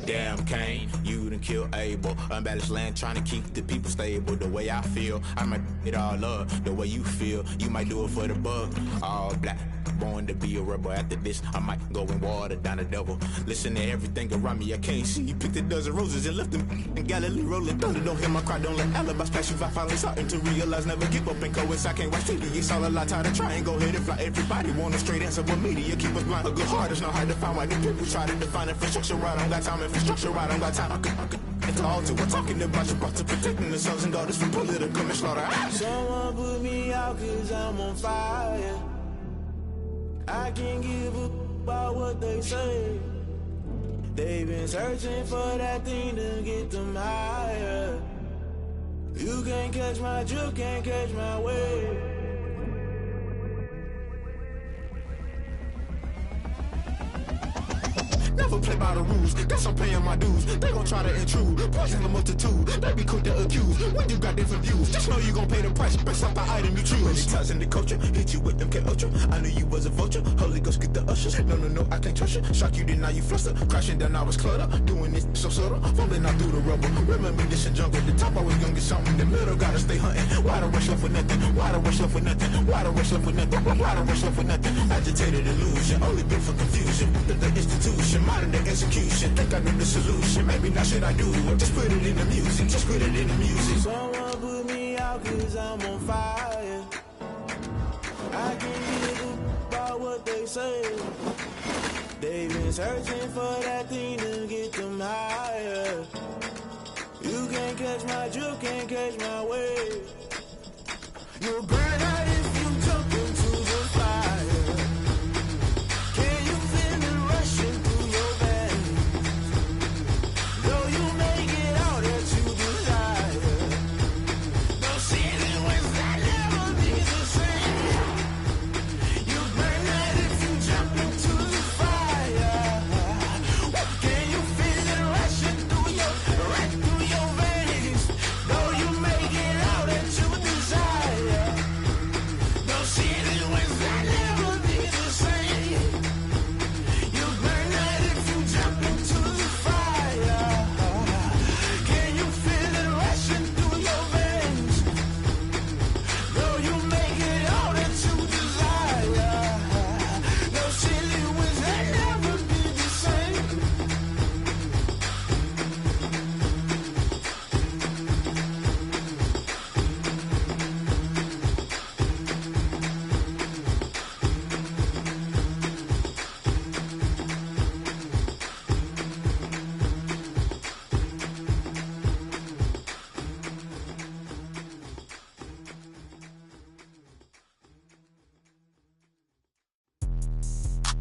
Damn, Kane, you done kill Abel. Unbalanced land, trying to keep the people stable. The way I feel, I might it all up. The way you feel, you might do it for the bug. All black, born to be a rebel. After this, I might go and water down the devil. Listen to everything around me, I can't see. You picked a dozen roses and left them in Galilee rolling thunder. Don't hear my cry, don't let alibis pass you. I finally starting to realize, never give up and coincide. Can't watch TV, it's all a lot. Tired of trying, go ahead and fly. Everybody want a straight answer, but media keep us blind. A good heart is not hard to find. Why the people try to define infrastructure right? I don't got time, infrastructure right? I don't got time. I could call to. We're talking about you, brought to protecting the sons and daughters from political slaughter. Someone put me out cause I'm on fire. I can't give up about what they say. They've been searching for that thing to get them higher. You can't catch my drift, can't catch my wave. Never play by the rules, guess I'm paying my dues. They gon' try to intrude, poison the multitude. They be quick to accuse, when you got different views. Just know you gon' pay the price, based off the item you choose. Many times in the culture, hit you with them K-Ultra. I knew you was a vulture, Holy Ghost get the ushers. No, I can't trust you. Shock you, then now you fluster. Crashing down, I was cluttered. Doing this so subtle, fumbling out through the rubble. Remember this in jungle, the top always gonna get something. In the middle, gotta stay hunting. Why the rush left for nothing? Why the rush left for nothing? Why the rush left for nothing? Why the rush left for nothing? Agitated illusion, only built for confusion. The institution, modern day execution. Think I know the solution, maybe not should I do it. Just put it in the music, just put it in the music. Someone put me out cause I'm on fire. I can't give up about what they say. They've been searching for that thing to get them higher. You can't catch my drift, can't catch my wave. You'll burn out if you jump into the fire. Can you feel it rushing through your veins? Though you may get all that you desire. No ceiling was that never be the same. You burn out if you jump into the fire. Can you feel it rushing through your veins? Though you may get all that you desire. No ceiling was that never be the same. You burn out if you jump into the fire. Can you feel it rushing through your veins? Though you may get all that you desire. No ceiling was that never be the same.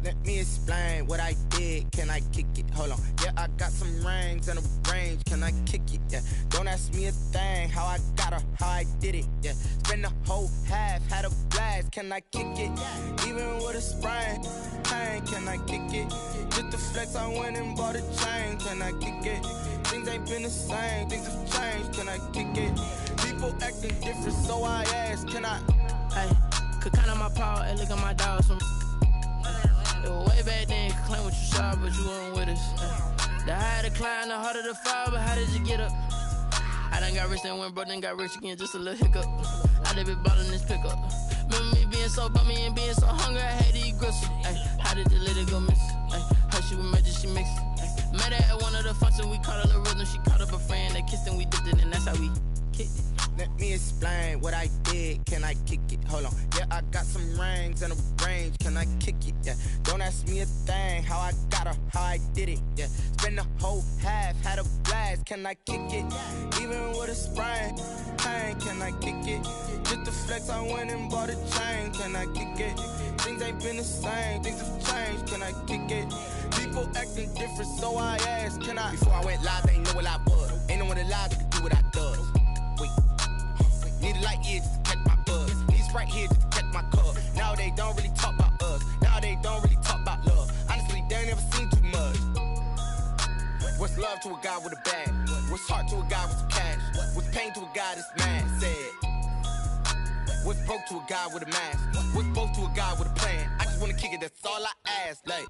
Let me explain what I did. Can I kick it? Hold on. Yeah, I got some rings and a range. Can I kick it? Yeah. Don't ask me a thing. How I got her, how I did it. Yeah. Spend the whole half, had a blast. Can I kick it? Even with a sprain. Hey, can I kick it? Just the flex, I went and bought a chain. Can I kick it? Things ain't been the same. Things have changed. Can I kick it? People acting different, so I ask. Can I? Hey, could count on my power and look at my dogs from. It was way back then, could claim what you saw, but you weren't with us. The higher the climb, the harder the fall, but how did you get up? I done got rich, then went broke, then got rich again, just a little hiccup. I done been ballin' this pickup. Remember me being so bummy and being so hungry, I had to eat gristle. Ay, how did you let it go miss? Ay, how she was magic, she mixed. Met her at one of the functions, we caught a little rhythm, she caught up a friend, they kissed and we dipped it, and that's how we kicked it. Let me explain what I did. Can I kick it? Hold on. Yeah, I got some rings and a range. Can I kick it? Yeah. Don't ask me a thing. How I got her, how I did it. Yeah. Spend the whole half, had a blast. Can I kick it? Even with a sprain. Hey, can I kick it? Just the flex, I went and bought a chain. Can I kick it? Things ain't been the same. Things have changed. Can I kick it? People acting different, so I asked. Can I? Before I went live, they ain't know what I was. Ain't no one alive that could do what I does. Wait. Need a light year just to catch my buzz. Need Sprite here just to catch my cup. Now they don't really talk about us. Now they don't really talk about love. Honestly, they ain't never seen too much. What's love to a guy with a bag? What's heart to a guy with some cash? What's pain to a guy that's mad? Said. What's broke to a guy with a mask? What's both to a guy with a plan? I just wanna kick it, that's all I ask. Like,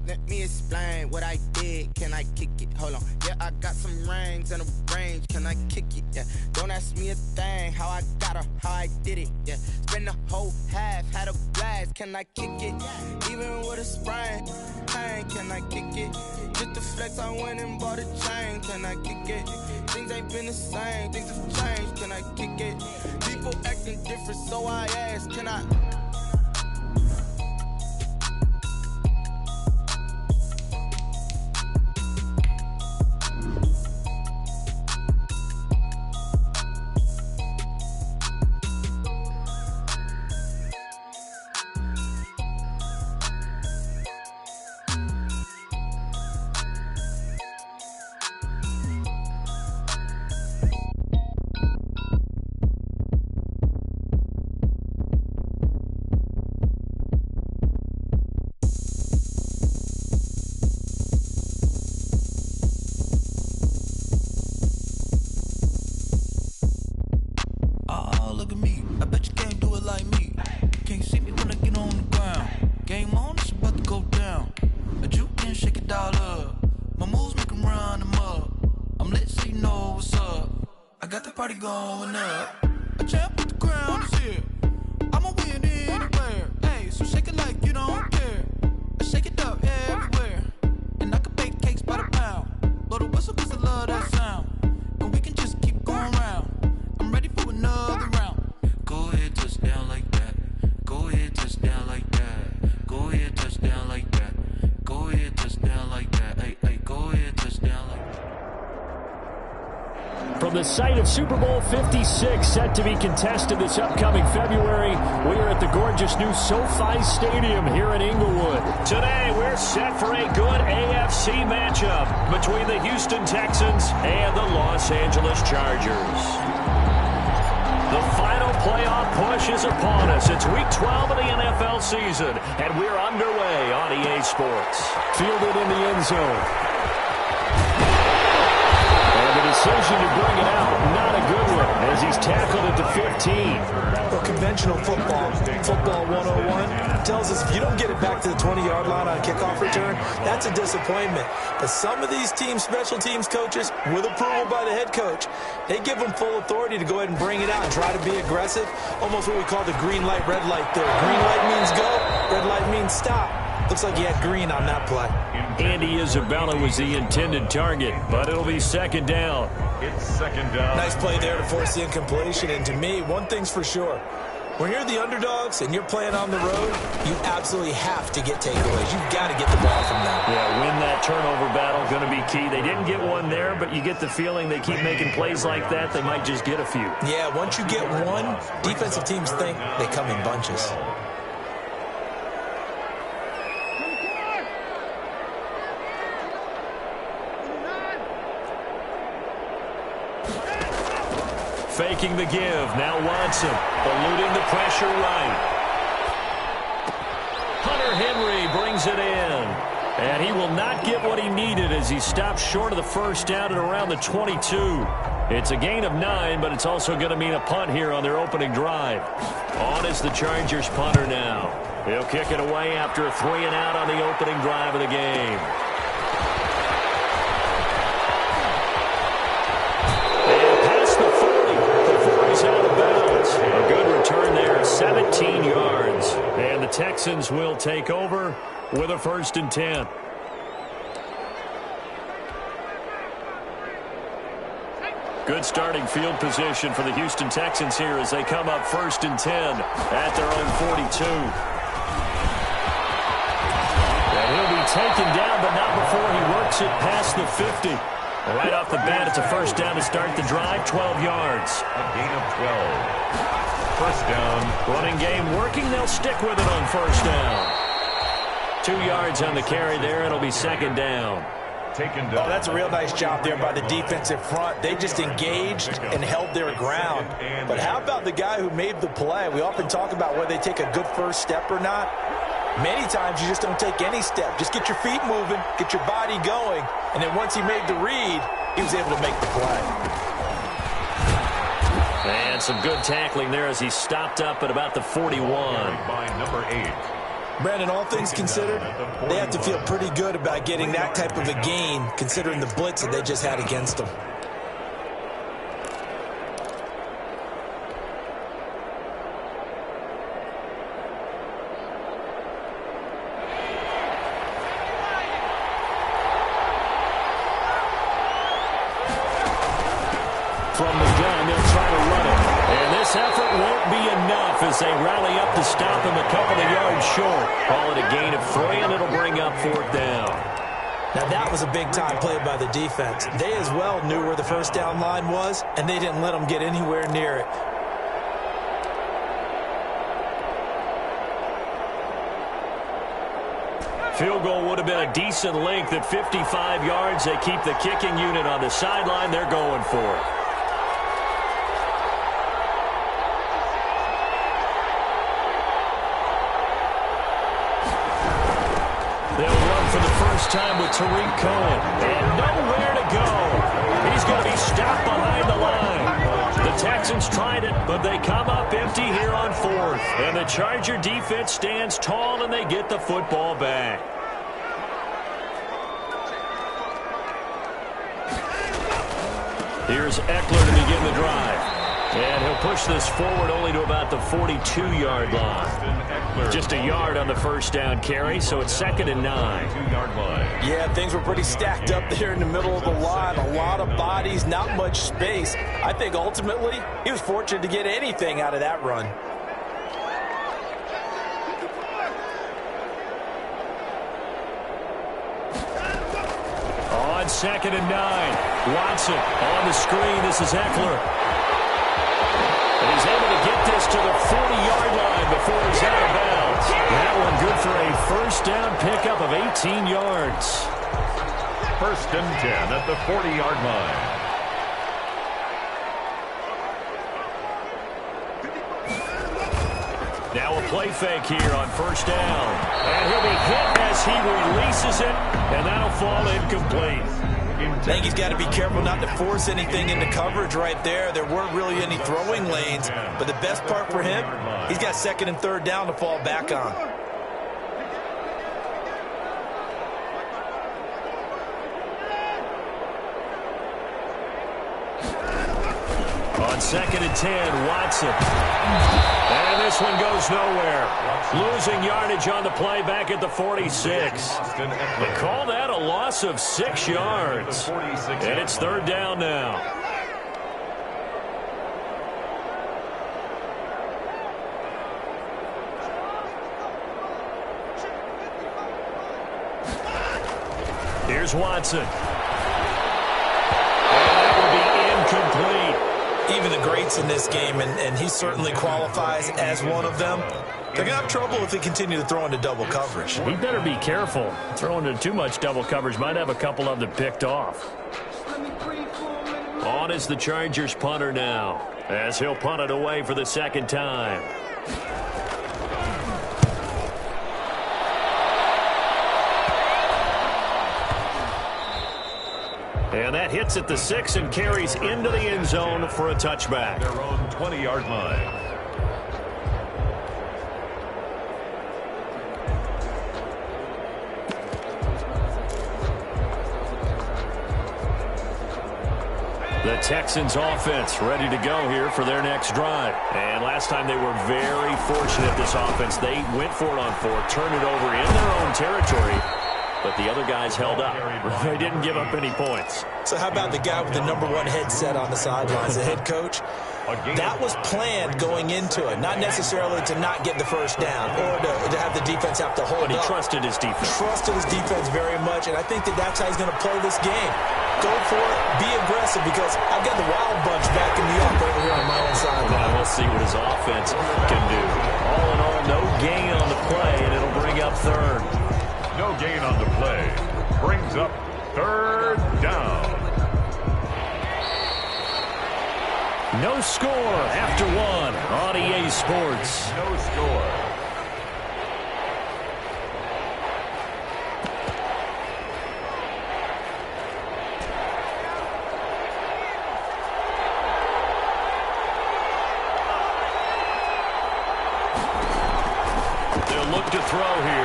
Let me explain what I did. Can I kick it? Hold on. Yeah, I got some rings and a range. Can I kick it? Yeah. Don't ask me a thing. How I got her, how I did it. Yeah. Spend the whole half, had a blast. Can I kick it? Even with a sprain. Pain, can I kick it? Just the flex, I went and bought a chain. Can I kick it? Things ain't been the same. Things have changed. Can I kick it? People acting different, so I ask. Can I? Going up, a champ with the crown is here. I'ma win anywhere. Hey, so shake it like you don't care. I shake it up everywhere, and I can bake cakes by the pound. Blow the whistle 'cause I love that sound, and we can just keep going round. I'm ready for another round. Go ahead, touch down like that. Go ahead, touch down like that. Go ahead, touch down like that. Go ahead, touch down like that. Hey, hey, go ahead, touch down like that. From the site of Super Bowl 56, set to be contested this upcoming February, we are at the gorgeous new SoFi Stadium here in Inglewood. Today, we're set for a good AFC matchup between the Houston Texans and the Los Angeles Chargers. The final playoff push is upon us. It's Week 12 of the NFL season, and we're underway on EA Sports. Fielded in the end zone. The decision to bring it out, not a good one, as he's tackled at the 15. Well, conventional football 101, tells us if you don't get it back to the 20-yard line on kickoff return, that's a disappointment. But some of these team special teams coaches, with approval by the head coach, they give them full authority to go ahead and bring it out and try to be aggressive, almost what we call the green light, red light theory. Green light means go, red light means stop. Looks like he had green on that play. Andy Isabella was the intended target, but it'll be second down. It's second down. Nice play there to force the incompletion. And to me, one thing's for sure. When you're the underdogs and you're playing on the road, you absolutely have to get takeaways. You've got to get the ball from them. Yeah, win that turnover battle, going to be key. They didn't get one there, but you get the feeling they keep making plays like that, they might just get a few. Yeah, once you get one, defensive teams think they come in bunches. Faking the give. Now Watson eluding the pressure right. Hunter Henry brings it in. And he will not get what he needed as he stops short of the first down at around the 22. It's a gain of 9, but it's also going to mean a punt here on their opening drive. On is the Chargers punter now. He'll kick it away after a 3-and-out on the opening drive of the game. Out of bounds. A good return there, 17 yards. And the Texans will take over with a 1st and 10. Good starting field position for the Houston Texans here as they come up 1st and 10 at their own 42. And he'll be taken down, but not before he works it past the 50. Right off the bat, it's a 1st down to start the drive, 12 yards. A gain of 12. 1st down. Running game working. They'll stick with it on 1st down. 2 yards on the carry there. It'll be 2nd down. Taken down. Oh, that's a real nice job there by the defensive front. They just engaged and held their ground. But how about the guy who made the play? We often talk about whether they take a good first step or not. Many times you just don't take any step. Just get your feet moving, get your body going, and then once he made the read, he was able to make the play. And some good tackling there as he stopped up at about the 41. By number 8. Brandon, all things considered, they have to feel pretty good about getting that type of a gain, considering the blitz that they just had against them. From the gun, they'll try to run it. And this effort won't be enough as they rally up to stop him a couple of yards short. Call it a gain of 3, and it'll bring up 4th down. Now, that was a big-time play by the defense. They as well knew where the first down line was, and they didn't let them get anywhere near it. Field goal would have been a decent length at 55 yards. They keep the kicking unit on the sideline. They're going for it. They'll run for the first time with Tariq Cohen. And nowhere to go. He's going to be stopped behind the line. The Texans tried it, but they come up empty here on 4th. And the Charger defense stands tall, and they get the football back. Here's Eckler to begin the drive. And he'll push this forward only to about the 42-yard line. Just a yard on the first down carry, so it's 2nd and 9. Yeah, things were pretty stacked up there in the middle of the line. A lot of bodies, not much space. I think ultimately he was fortunate to get anything out of that run. On 2nd and 9, Watson on the screen. This is Eckler. And he's able to get this to the 40-yard line before he's out of bounds. That one good for a first down pickup of 18 yards. 1st and 10 at the 40-yard line. Now a play fake here on 1st down. And he'll be hit as he releases it, and that'll fall incomplete. I think he's got to be careful not to force anything into coverage right there. There weren't really any throwing lanes, but the best part for him, he's got 2nd and 3rd down to fall back on. On 2nd and 10, Watson. And this one goes nowhere. Losing yardage on the play back at the 46. They call that a loss of 6 yards. And it's 3rd down now. Here's Watson. And that will be incomplete. Even the greats in this game, and he certainly qualifies as one of them, they're going to have trouble if they continue to throw into double coverage. He better be careful. Throwing into too much double coverage might have a couple of them picked off. On is the Chargers punter now, as he'll punt it away for the 2nd time. And that hits at the 6 and carries into the end zone for a touchback. Their own 20-yard line. The Texans offense ready to go here for their next drive. And last time they were very fortunate, this offense. They went for it on 4th, turned it over in their own territory. But the other guys held up. They didn't give up any points. So how about the guy with the #1 headset on the sidelines, the head coach? That was planned going into it, not necessarily to not get the first down or to have the defense have to hold up. But he trusted his defense. Trusted his defense very much, and I think that's how he's going to play this game. Go for it, be aggressive, because I've got the Wild Bunch backing me up over here on my own sideline. Now we'll see what his offense can do. All in all, no gain on the play, and it'll bring up 3rd. No gain on the play. Brings up 3rd down. No score after 1 on EA Sports. No score. They'll look to throw here.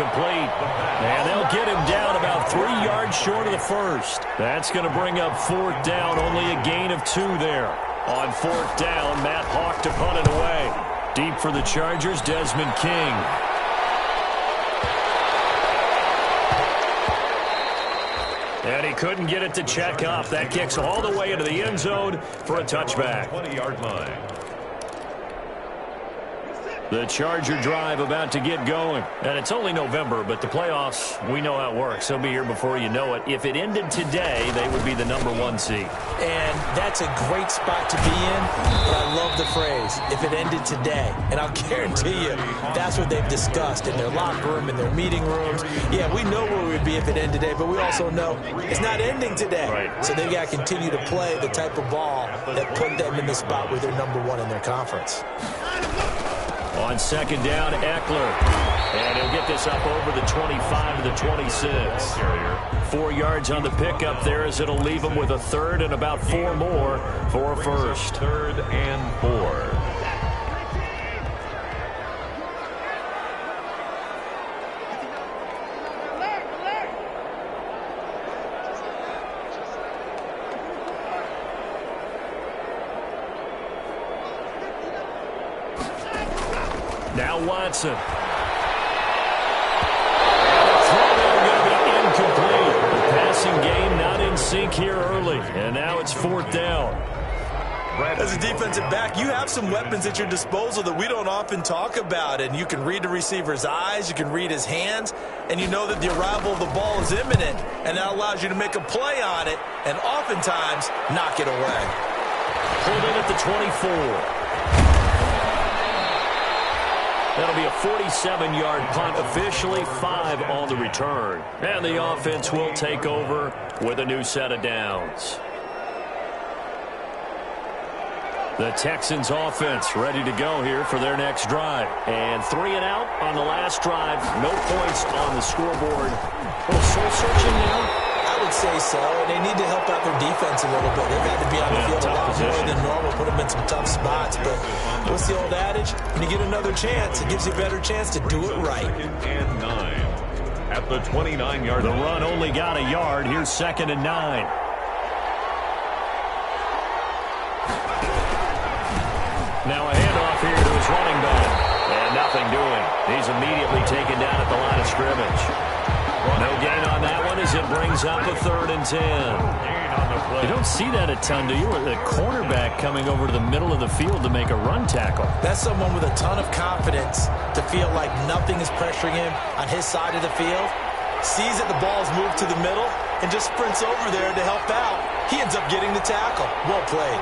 incomplete. And they'll get him down about 3 yards short of the first. That's going to bring up 4th down, only a gain of 2 there. On 4th down, Matt Hawk to punt it away. Deep for the Chargers, Desmond King. And he couldn't get it to check up. That kicks all the way into the end zone for a touchback. 20-yard line. The Charger drive about to get going. And it's only November, but the playoffs, we know how it works. They'll be here before you know it. If it ended today, they would be the #1 seed. And that's a great spot to be in, but I love the phrase, if it ended today. And I'll guarantee you, that's what they've discussed in their locker room, in their meeting rooms. Yeah, we know where we'd be if it ended today, but we also know it's not ending today. Right. So they've got to continue to play the type of ball that put them in the spot where they're #1 in their conference. On 2nd down, Eckler. And he'll get this up over the 25 to the 26. 4 yards on the pickup there as it'll leave him with a 3rd and about 4 more for a first. 3rd and 4. Now Watson. And the throw there going to be incomplete. The passing game not in sync here early. And now it's 4th down. As a defensive back, you have some weapons at your disposal that we don't often talk about. And you can read the receiver's eyes, you can read his hands, and you know that the arrival of the ball is imminent. And that allows you to make a play on it and oftentimes knock it away. Pulled in at the 24. That'll be a 47-yard punt, officially 5 on the return. And the offense will take over with a new set of downs. The Texans offense ready to go here for their next drive. And 3 and out on the last drive. No points on the scoreboard. A little soul-searching now? I would say so, and they need to help out their defense a little bit. They've had to be on the field a lot more than normal, put them in some tough spots. But what's the old adage? When you get another chance, it gives you a better chance to do it right. 2nd and 9. At the 29-yard The line. run only got a yard. Here's 2nd and 9. Now a handoff here to his running back. And nothing doing. He's immediately taken down at the line of scrimmage. No gain on that one as it brings up a 3rd and 10. You don't see that a ton, do you? The cornerback coming over to the middle of the field to make a run tackle. That's someone with a ton of confidence to feel like nothing is pressuring him on his side of the field. Sees that the ball's moved to the middle and just sprints over there to help out. He ends up getting the tackle. Well played.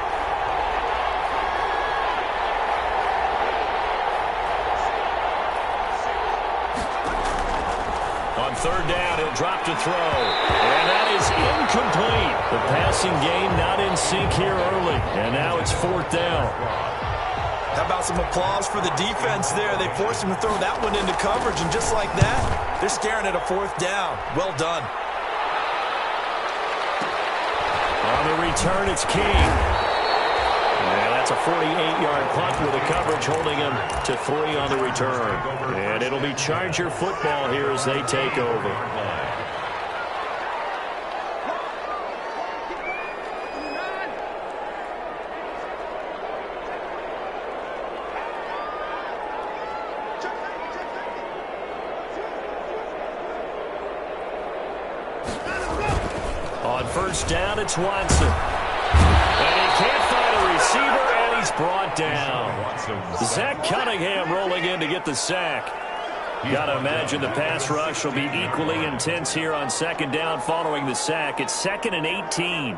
On 3rd down, he'll drop to throw. And that is incomplete. The passing game not in sync here early. And now it's 4th down. How about some applause for the defense there? They forced him to throw that one into coverage, and just like that, they're staring at a 4th down. Well done. On the return, it's King. And that's a 48-yard punt with a coverage holding him to 3 on the return. And it'll be Charger football here as they take over. On 1st down, it's Watson. And he can't find a receiver, and he's brought down. Zach Cunningham rolling in to get the sack. Got to imagine the pass rush will be equally intense here on 2nd down following the sack. It's 2nd and 18.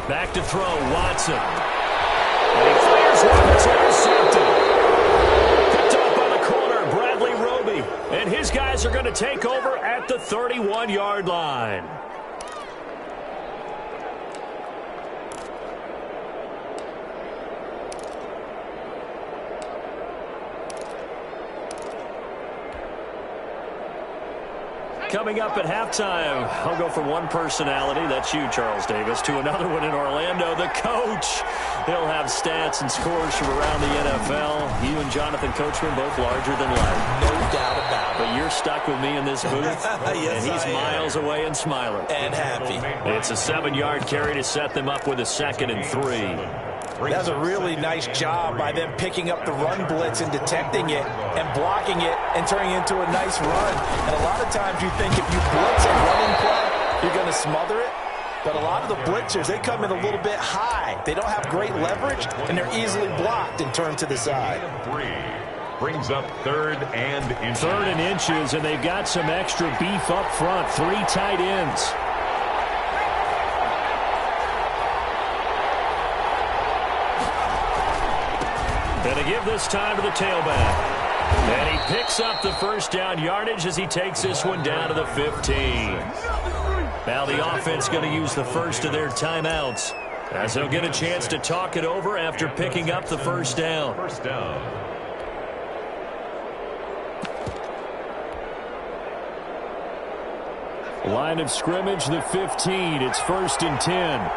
Back to throw, Watson. And he fires one that's intercepted. Picked up on the corner, Bradley Roby. And his guys are going to take over at the 31-yard line. Coming up at halftime, I'll go from one personality, that's you, Charles Davis, to another one in Orlando, the coach. He'll have stats and scores from around the NFL. You and Jonathan Coachman both larger than life. No doubt about it. But you're stuck with me in this booth, yes, and he's miles away and smiling. And happy. It's a 7-yard carry to set them up with a 2nd and 3. That's a really nice job by them picking up the run blitz and detecting it and blocking it and turning it into a nice run. And a lot of times you think if you blitz a running play, you're going to smother it. But a lot of the blitzers, they come in a little bit high. They don't have great leverage, and they're easily blocked and turned to the side. 3 brings up 3rd and inches. 3rd and inches, and they've got some extra beef up front. 3 tight ends. Going to give this time to the tailback. And he picks up the first down yardage as he takes this one down to the 15. Now the offense going to use the first of their timeouts as they'll get a chance to talk it over after picking up the first down. First down. Line of scrimmage, the 15. It's 1st and 10.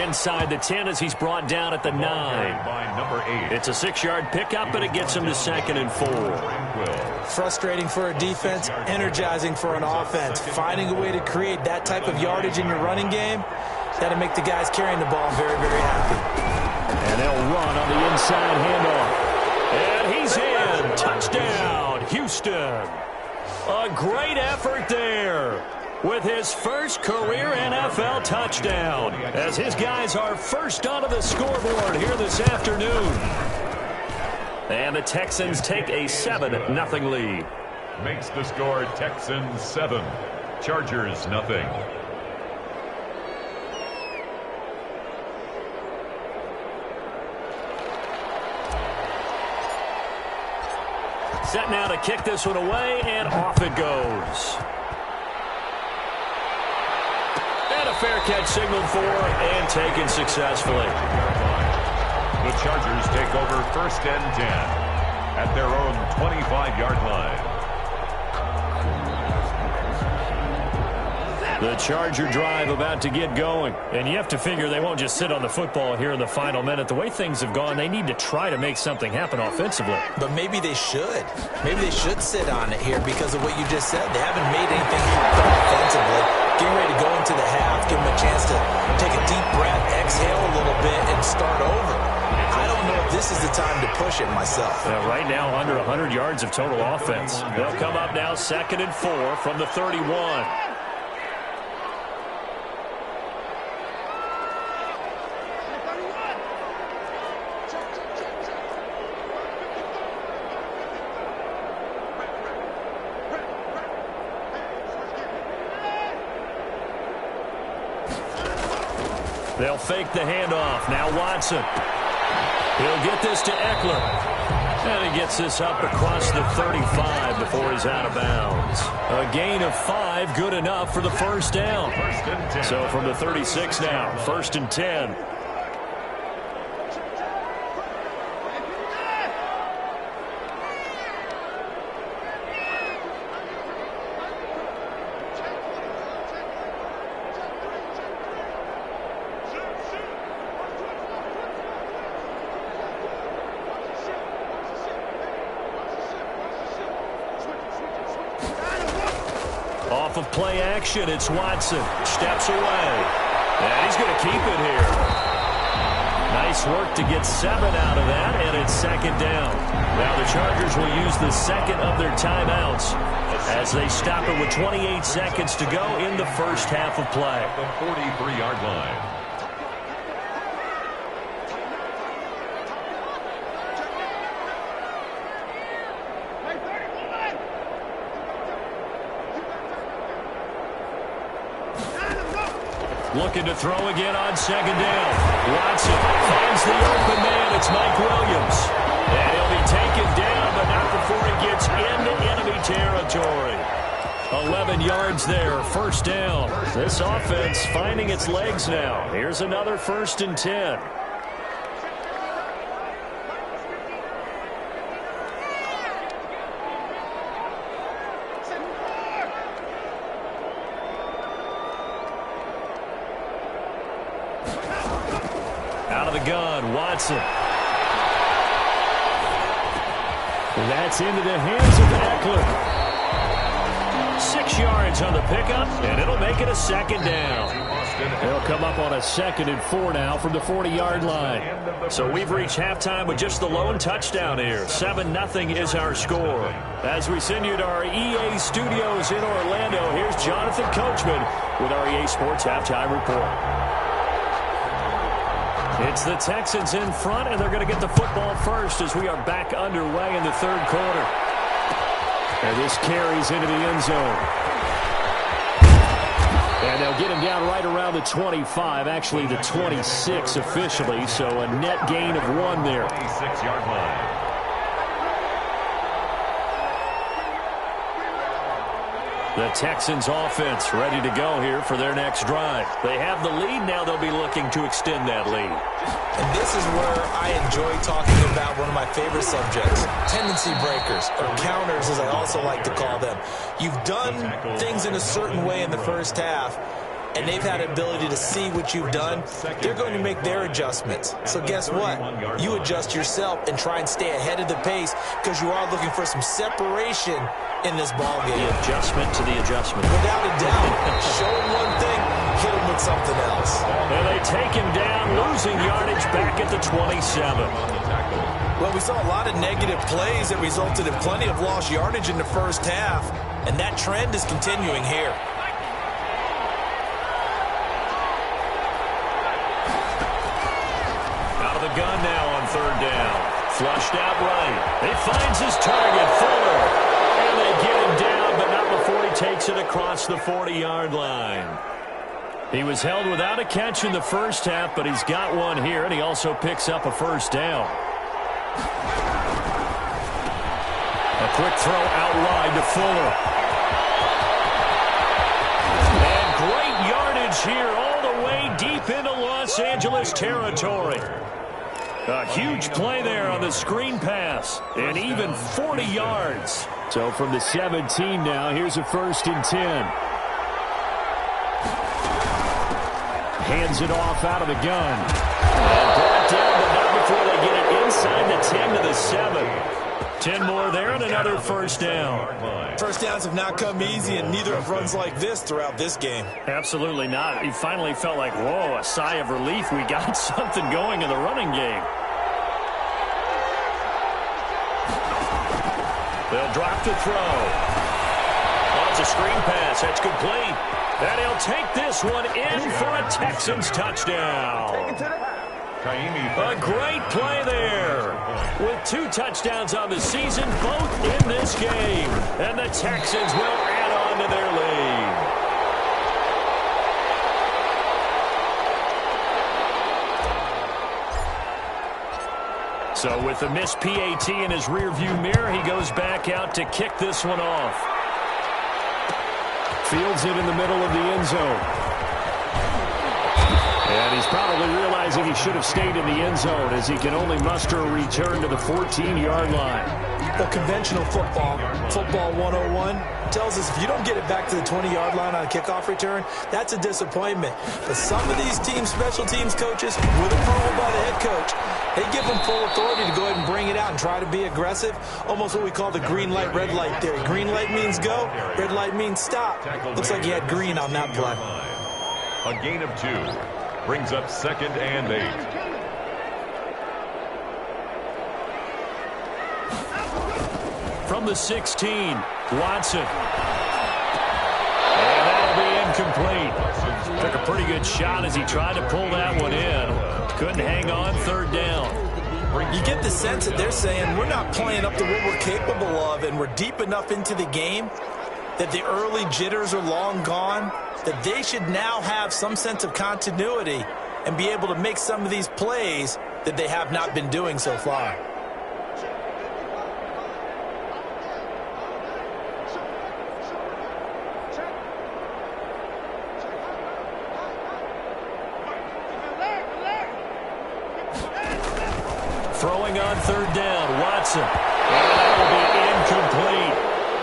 Inside the 10 as he's brought down at the 9. By number 8. It's a 6-yard pickup, but it gets him to 2nd and 4. Frustrating for a defense, energizing for an offense. Finding a way to create that type of yardage in your running game, that'll make the guys carrying the ball very, very happy. And they'll run on the inside handoff. And he's in. Touchdown, Houston. A great effort there, with his first career NFL touchdown, as his guys are first onto the scoreboard here this afternoon. And the Texans take a 7-0 lead. Makes the score Texans 7, Chargers nothing. Set now to kick this one away, and off it goes. Fair catch signaled for and taken successfully. The Chargers take over 1st and 10 at their own 25-yard line. The Charger drive about to get going. And you have to figure they won't just sit on the football here in the final minute. The way things have gone, they need to try to make something happen offensively. But maybe they should. Maybe they should sit on it here because of what you just said. They haven't made anything happen offensively. Getting ready to go into the half, give them a chance to take a deep breath, exhale a little bit, and start over. I don't know if this is the time to push it myself. Yeah, right now, under 100 yards of total offense. They'll come up now 2nd and 4 from the 31. They'll fake the handoff. Now Watson. He'll get this to Eckler. And he gets this up across the 35 before he's out of bounds. A gain of 5, good enough for the first down. So from the 36 now, 1st and 10. Off of play action, it's Watson. Steps away. And he's going to keep it here. Nice work to get 7 out of that, and it's 2nd down. Now the Chargers will use the 2nd of their timeouts as they stop it with 28 seconds to go in the first half of play. The 43-yard line. Looking to throw again on 2nd down. Watson finds the open man. It's Mike Williams. And he'll be taken down, but not before he gets into enemy territory. 11 yards there, 1st down. This offense finding its legs now. Here's another 1st and 10. gun, Watson. And that's into the hands of Eckler. 6 yards on the pickup, and it'll make it a second down. They'll come up on a 2nd and 4 now from the 40-yard line. So we've reached halftime with just the lone touchdown here. 7-0 is our score. As we send you to our EA studios in Orlando, here's Jonathan Coachman with our EA Sports Halftime Report. It's the Texans in front, and they're going to get the football first as we are back underway in the third quarter. And this carries into the end zone. And they'll get him down right around the 25, actually the 26 officially, so a net gain of 1 there. 26-yard line. The Texans offense ready to go here for their next drive. They have the lead. Now they'll be looking to extend that lead. And this is where I enjoy talking about one of my favorite subjects, tendency breakers, or counters as I also like to call them. You've done things in a certain way in the first half, and they've had the ability to see what you've done. They're going to make their adjustments. So guess what? You adjust yourself and try and stay ahead of the pace because you are looking for some separation in this ball game. The adjustment to the adjustment. Without a doubt. Show him one thing, hit him with something else. And they take him down, losing yardage back at the 27. Well, we saw a lot of negative plays that resulted in plenty of lost yardage in the first half, and that trend is continuing here. Out of the gun now on 3rd down. Flushed out right. He finds his target, Fuller. And they get him down, but not before he takes it across the 40-yard line. He was held without a catch in the first half, but he's got one here, and he also picks up a first down. A quick throw out wide to Fuller. And great yardage here all the way deep into Los Angeles territory. A huge play there on the screen pass, and even 40 yards. So from the 17 now, here's a 1st and 10. Hands it off out of the gun. And brought down, but not before they get it inside the 10 to the 7. 10 more there and another first down. First downs have not come easy, and neither have runs like this throughout this game. Absolutely not. He finally felt like, whoa, a sigh of relief. We got something going in the running game. They'll drop to throw. Oh, it's a screen pass. That's complete. And he'll take this one in for a Texans touchdown. A great play there. With 2 touchdowns on the season, both in this game. And the Texans will add on to their lead. So with the missed PAT in his rearview mirror, he goes back out to kick this one off. Fields it in the middle of the end zone. And he's probably realizing he should have stayed in the end zone as he can only muster a return to the 14-yard line. Well, conventional football 101, tells us if you don't get it back to the 20-yard line on a kickoff return, that's a disappointment. But some of these teams, special teams coaches, with approval by the head coach, they give them full authority to go ahead and bring it out and try to be aggressive, almost what we call the green light, red light theory. Green light means go, red light means stop. Looks like he had green on that play. A gain of 2 brings up 2nd and 8. From the 16, Watson. And that'll be incomplete. Took a pretty good shot as he tried to pull that one in. Couldn't hang on 3rd down. You get the sense that they're saying we're not playing up to what we're capable of, and we're deep enough into the game that the early jitters are long gone, that they should now have some sense of continuity and be able to make some of these plays that they have not been doing so far. Throwing on 3rd down, Watson. And that will be incomplete.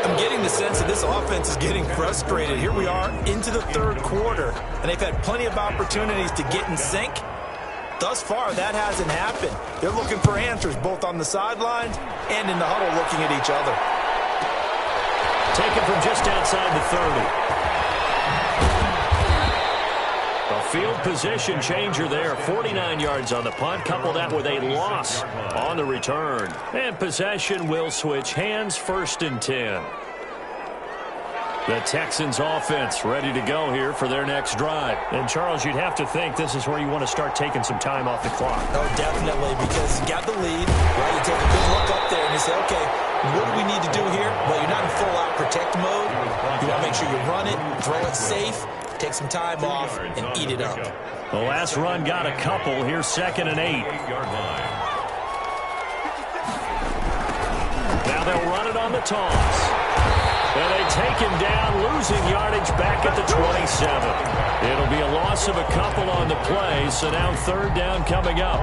I'm getting the sense that this offense is getting frustrated. Here we are into the 3rd quarter, and they've had plenty of opportunities to get in sync, thus far, that hasn't happened. They're looking for answers both on the sidelines and in the huddle looking at each other. Taken from just outside the 30. A field position changer there. 49 yards on the punt. Couple that with a loss on the return. And possession will switch hands. 1st and 10. The Texans offense ready to go here for their next drive. And, Charles, you'd have to think this is where you want to start taking some time off the clock. Oh, definitely, because you got the lead, right? You take a good look up there and you say, okay, what do we need to do here? Well, you're not in full-out protect mode. You want to make sure you run it, throw it safe, take some time off, and eat it up. The last run got a couple. Here's 2nd and 8. Now they'll run it on the toss. And they take him down, losing yardage back at the 27. It'll be a loss of a couple on the play, so now 3rd down coming up.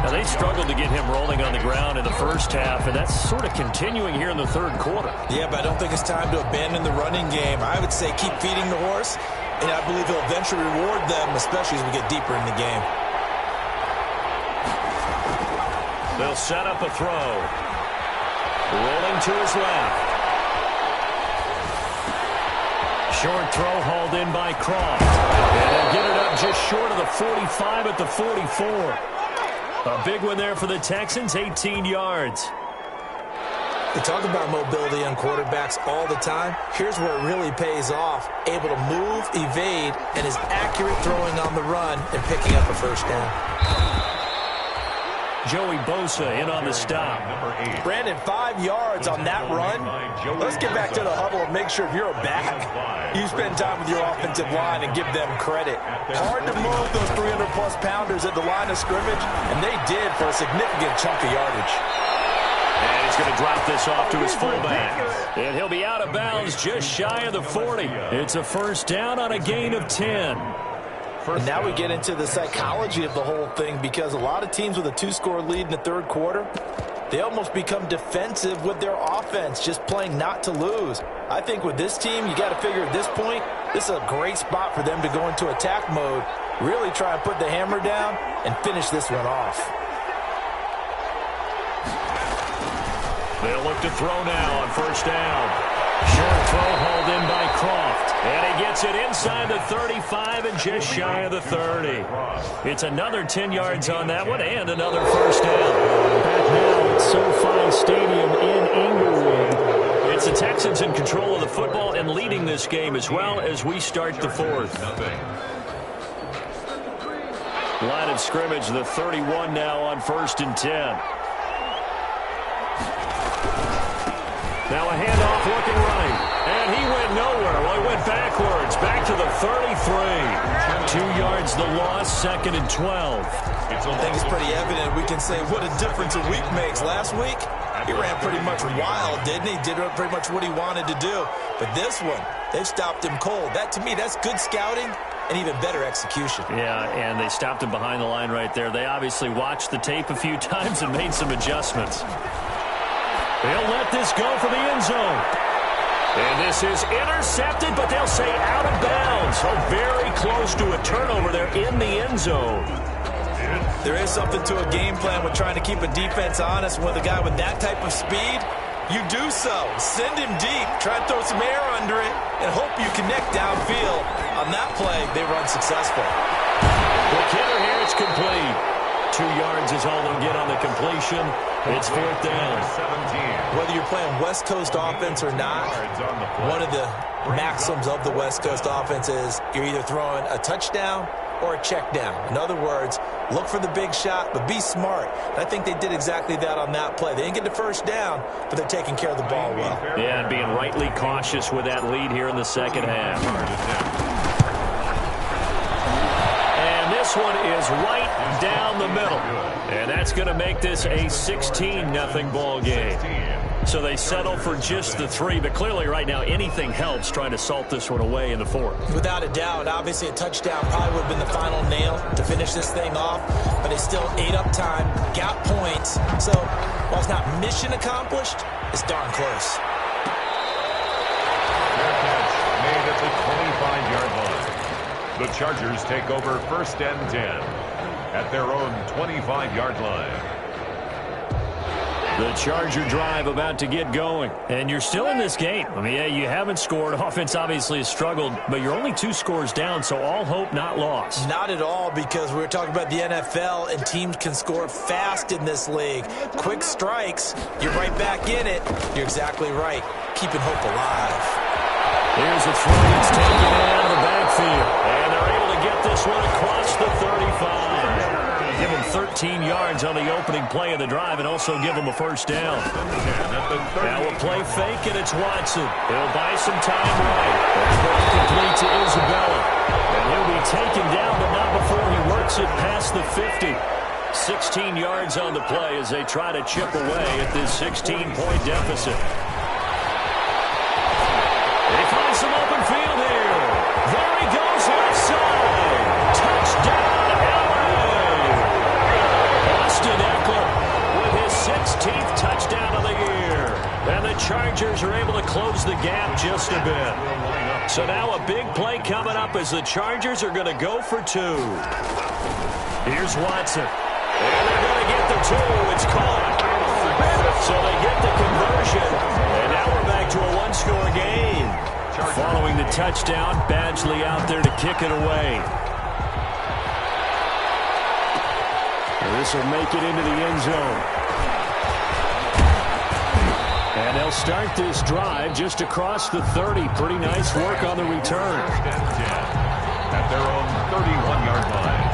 Now, they struggled to get him rolling on the ground in the first half, and that's sort of continuing here in the 3rd quarter. Yeah, but I don't think it's time to abandon the running game. I would say keep feeding the horse, and I believe he'll eventually reward them, especially as we get deeper in the game. They'll set up a throw. Rolling to his left. Short throw hauled in by Croft. And they'll get it up just short of the 45 at the 44. A big one there for the Texans, 18 yards. We talk about mobility on quarterbacks all the time. Here's where it really pays off. Able to move, evade, and is accurate throwing on the run and picking up a 1st down. Joey Bosa in on the stop. Brandon, 5 yards on that run. Let's get back to the huddle and make sure if you're a back, you spend time with your offensive line and give them credit. Hard to move those 300-plus pounders at the line of scrimmage, and they did for a significant chunk of yardage. And he's going to drop this off to his fullback. And he'll be out of bounds just shy of the 40. It's a 1st down on a gain of 10. And now we get into the psychology of the whole thing, because a lot of teams with a 2-score lead in the 3rd quarter, they almost become defensive with their offense, just playing not to lose. I think with this team, you got to figure at this point, this is a great spot for them to go into attack mode, really try and put the hammer down and finish this one off. They'll look to throw now on 1st down. Short throw hauled in by Croft. And he gets it inside the 35 and just shy of the 30. It's another 10 yards on that one and another 1st down. Back now at SoFi Stadium in Inglewood. It's the Texans in control of the football and leading this game as well as we start the 4th. Line of scrimmage, the 31 now on 1st and 10. Now a handoff looking right. And he went nowhere. Well, he went backwards. Back to the 33. 2 yards the loss, 2nd and 12. I think it's pretty evident. We can say what a difference a week makes. Last week, he ran pretty much wild, didn't he? Did pretty much what he wanted to do. But this one, they've stopped him cold. That, to me, that's good scouting and even better execution. Yeah, and they stopped him behind the line right there. They obviously watched the tape a few times and made some adjustments. They'll let this go for the end zone. And this is intercepted, but they'll say out of bounds. So very close to a turnover there in the end zone. There is something to a game plan with trying to keep a defense honest. With a guy with that type of speed, you do so. Send him deep. Try and throw some air under it and hope you connect downfield. On that play, they run successful. The kicker here, it's complete. 2 yards is all they'll get on the completion. It's 4th down. Whether you're playing West Coast offense or not, one of the maxims of the West Coast offense is you're either throwing a touchdown or a check down. In other words, look for the big shot, but be smart. And I think they did exactly that on that play. They didn't get the 1st down, but they're taking care of the ball well. Yeah, and being rightly cautious with that lead here in the 2nd half. And this one is right down the middle. And that's going to make this a 16-0 ball game. So they settle for just the 3, but clearly right now anything helps trying to salt this one away in the 4th. Without a doubt, obviously a touchdown probably would have been the final nail to finish this thing off, but they still ate up time, got points. So while it's not mission accomplished, it's darn close. Made at the 25-yard line. The Chargers take over 1st and 10. at their own 25-yard line. The Charger drive about to get going. And you're still in this game. I mean, yeah, you haven't scored. Offense obviously has struggled, but you're only 2 scores down, so all hope not lost. Not at all, because we're talking about the NFL, and teams can score fast in this league. Quick strikes, you're right back in it. You're exactly right. Keeping hope alive. Here's a throw that's taken out of the backfield. And they're able to get this one across the 35. Give them 13 yards on the opening play of the drive and also give them a first down. Now a play fake, and it's Watson. He'll buy some time right. That's ball complete to Isabella. And he'll be taken down, but not before he works it past the 50. 16 yards on the play as they try to chip away at this 16-point deficit. They find some open field here. There he goes, left side. Touchdown, with his 16th touchdown of the year. And the Chargers are able to close the gap just a bit. So now a big play coming up as the Chargers are going to go for 2. Here's Watson. And they're going to get the 2. It's caught. So they get the conversion. And now we're back to a 1-score game. Following the touchdown, Badgley out there to kick it away. This will make it into the end zone. And they'll start this drive just across the 30. Pretty nice work on the return. At their own 31-yard line.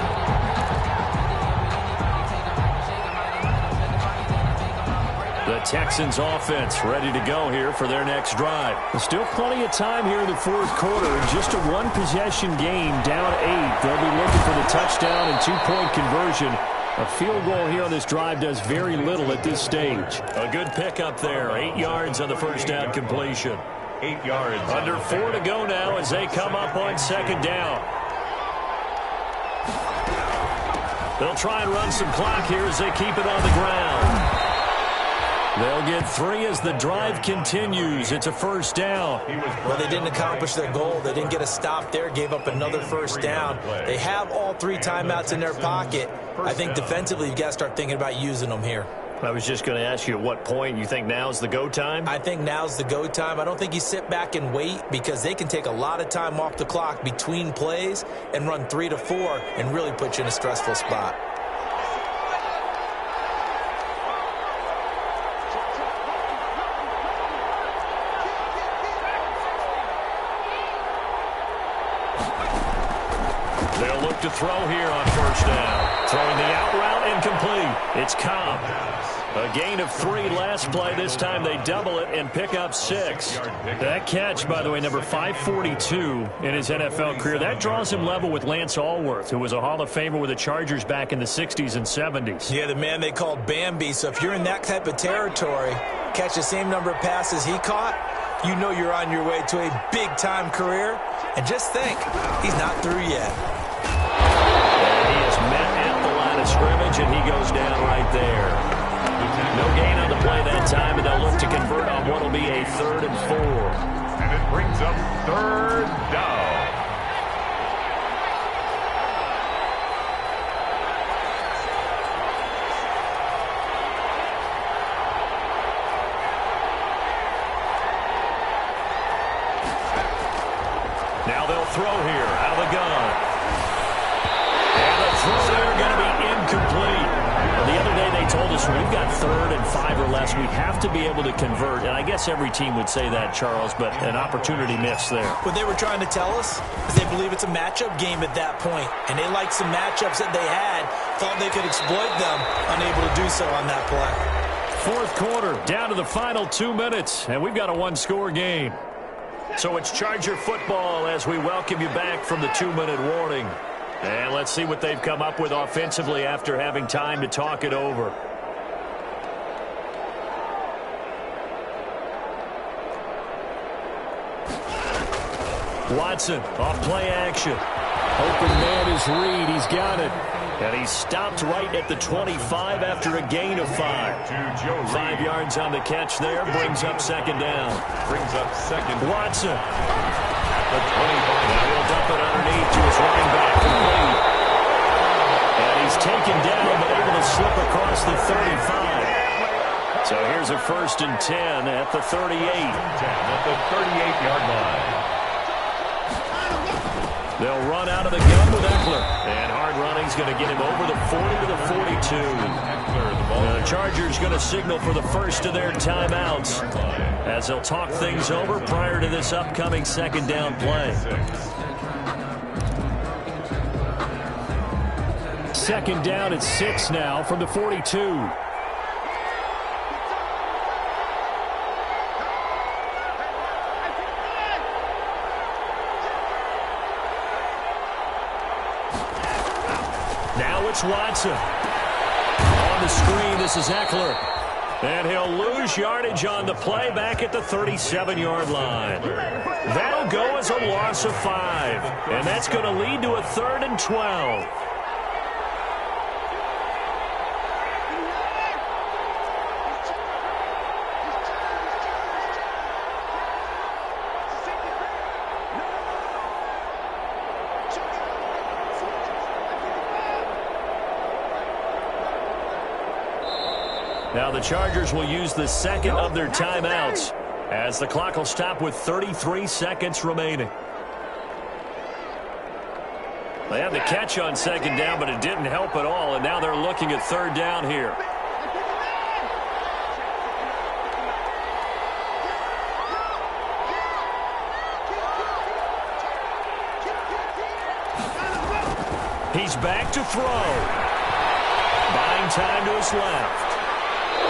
The Texans offense ready to go here for their next drive. There's still plenty of time here in the fourth quarter. Just a one-possession game, down 8. They'll be looking for the touchdown and 2-point conversion. A field goal here on this drive does very little at this stage. A good pickup there. 8 yards on the first down completion. 8 yards. Under 4 to go now as they come up on second down. They'll try and run some clock here as they keep it on the ground. They'll get 3 as the drive continues. It's a first down. Well, they didn't accomplish their goal. They didn't get a stop there, gave up another first down. They have all 3 timeouts in their pocket. I think defensively you've got to start thinking about using them here. I was just going to ask you at what point you think now's the go time? I think now's the go time. I don't think you sit back and wait because they can take a lot of time off the clock between plays and run 3 to 4 and really put you in a stressful spot. They'll look to throw here on first down. Throwing the out route incomplete. It's Cobb. A gain of 3 last play. This time they double it and pick up 6. That catch, by the way, number 542 in his NFL career. That draws him level with Lance Allworth, who was a Hall of Famer with the Chargers back in the 60s and 70s. Yeah, the man they called Bambi. So if you're in that type of territory, catch the same number of passes he caught, you know you're on your way to a big-time career. And just think, he's not through yet. And he is met at the line of scrimmage, and he goes down right there. No gain on the play that time, and they'll look to convert on what will be a 3rd and 4. And it brings up 3rd down. Now they'll throw here out of the gun. And the throw there going to be incomplete. The other day they told us we've got 3rd and 5 or less. We have to be able to convert. And I guess every team would say that, Charles, but an opportunity missed there. What they were trying to tell us is they believe it's a matchup game at that point. And they liked some matchups that they had, thought they could exploit them, unable to do so on that play. Fourth quarter, down to the final 2 minutes, and we've got a 1-score game. So it's Charger football as we welcome you back from the 2-minute warning. And let's see what they've come up with offensively after having time to talk it over. Watson off play action. Open man is Reed. He's got it. And he's stopped right at the 25 after a gain of 5. 5 yards on the catch there. Brings up second down. Watson. At the 25. Now he'll dump it underneath to his running back. And he he's taken down but able to slip across the 35. So here's a 1st and 10 at the 38. 10 at the 38-yard line. They'll run out of the gun with Eckler. And hard running's going to get him over the 40 to the 42. The Chargers going to signal for the first of their timeouts as they'll talk things over prior to this upcoming 2nd down play. 2nd down at 6 now from the 42. Now it's Watson. On the screen, this is Eckler. And he'll lose yardage on the play back at the 37-yard line. That'll go as a loss of 5. And that's going to lead to a 3rd and 12. Now the Chargers will use the 2nd of their timeouts as the clock will stop with 33 seconds remaining. They had the catch on 2nd down, but it didn't help at all, and now they're looking at 3rd down here. He's back to throw. Buying time to his left.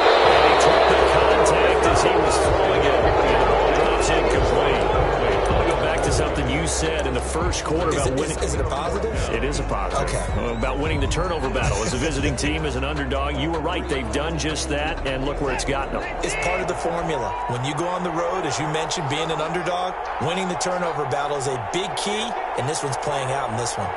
And he took the contact as he was throwing it. And the ball drops incomplete. I want to go back to something you said in the first quarter about winning. Is it a positive? It is a positive. Okay. About winning the turnover battle. As a visiting team, as an underdog, you were right. They've done just that, and look where it's gotten them. It's part of the formula. When you go on the road, as you mentioned, being an underdog, winning the turnover battle is a big key, and this one's playing out in this one.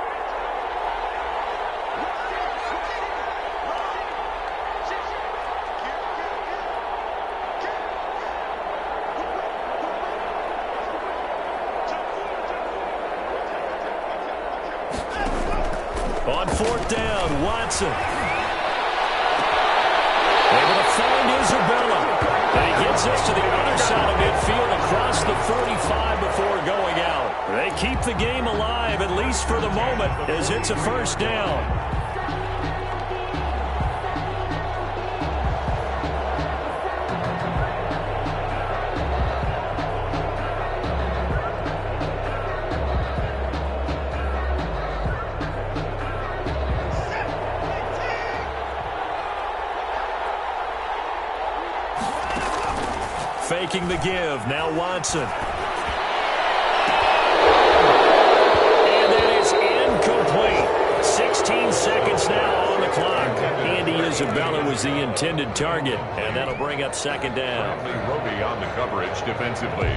On 4th down, Watson. Able to find Isabella. And he gets us to the other side of midfield across the 35 before going out. They keep the game alive, at least for the moment, as it's a 1st down. Faking the give. Now Watson. And that is incomplete. 16 seconds now on the clock. Andy Isabella was the intended target, and that'll bring up 2nd down. Roby on the coverage defensively.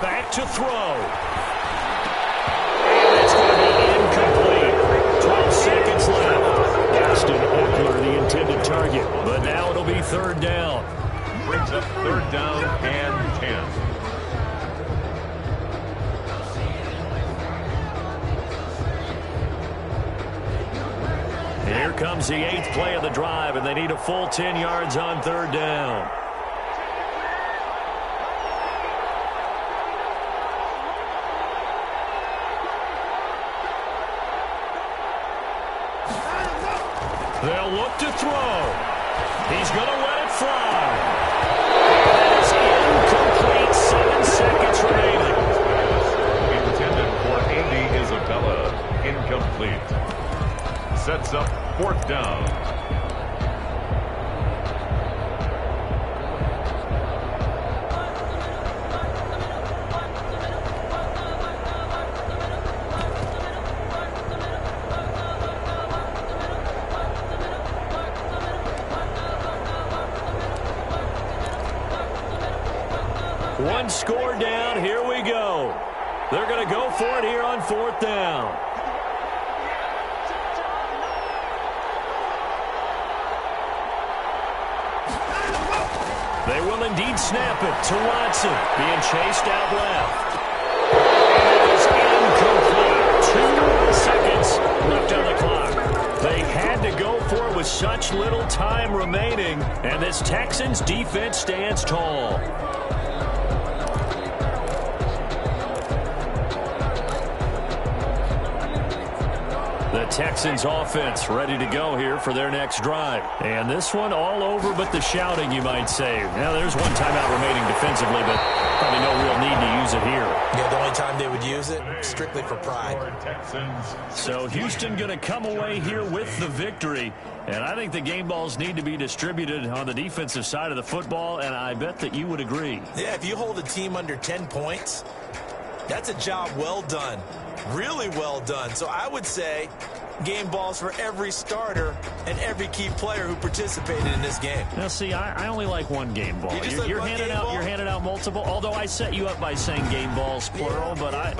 Back to throw. And it's going to be incomplete. 12 seconds left. Austin Eckler, the intended target. But now it'll be 3rd down. Brings up 3rd down and 10. Here comes the 8th play of the drive, and they need a full 10 yards on 3rd down. They'll look to throw. He's going to let it fly. That is incomplete. 7 seconds remaining. Intended for Andy Isabella. Incomplete. Sets up 4th down. One score down. Here we go. They're going to go for it here on 4th down. They will indeed snap it to Watson, being chased out left. And it is incomplete. 2 seconds left on the clock. They had to go for it with such little time remaining, and this Texans defense stands tall. The Texans offense ready to go here for their next drive. And this one all over but the shouting, you might say. Now, there's one timeout remaining defensively, but probably no real need to use it here. Yeah, the only time they would use it, strictly for pride. So Houston going to come away here with the victory. And I think the game balls need to be distributed on the defensive side of the football, and I bet that you would agree. Yeah, if you hold a team under 10 points, that's a job well done. Really well done. So I would say game balls for every starter and every key player who participated in this game. Now, see, I only like one game ball. You're handing out multiple, although I set you up by saying game balls, plural, but I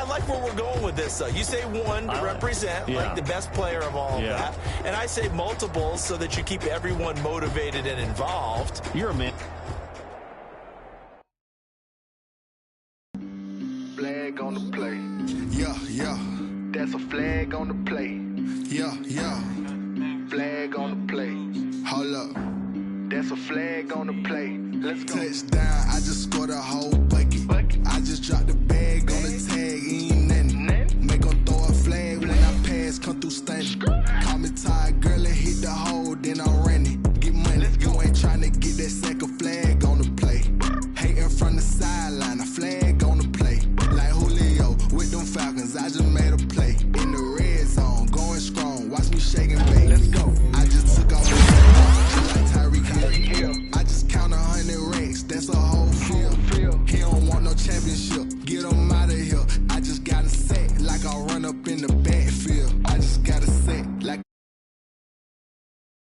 like where we're going with this, though. You say one to represent, like the best player of all of that, and I say multiples so that you keep everyone motivated and involved. You're a man. Flag on the play. Yeah, yeah. That's a flag on the play. Yeah, yeah. Flag on the play. Hold up. That's a flag on the play. Let's go. Touchdown, I just scored a whole bucket. I just dropped the bag on the tag, ain't nothing. Make them throw a flag when I pass, come through stunning. Call me tired, girl, and hit the hole, then I'm running. Get money, you ain't trying to get that second flag on the play. Hating from the sideline, a flag on the play. Like Julio with them Falcons, I just made a play. In the red zone, going strong, watch me shaking bait. Let's go. I just took off with just like Tyreek Hill. I just count 100 racks, that's a whole field. He don't want no championship, get him out of here. I just got a sack like I run up in the backfield.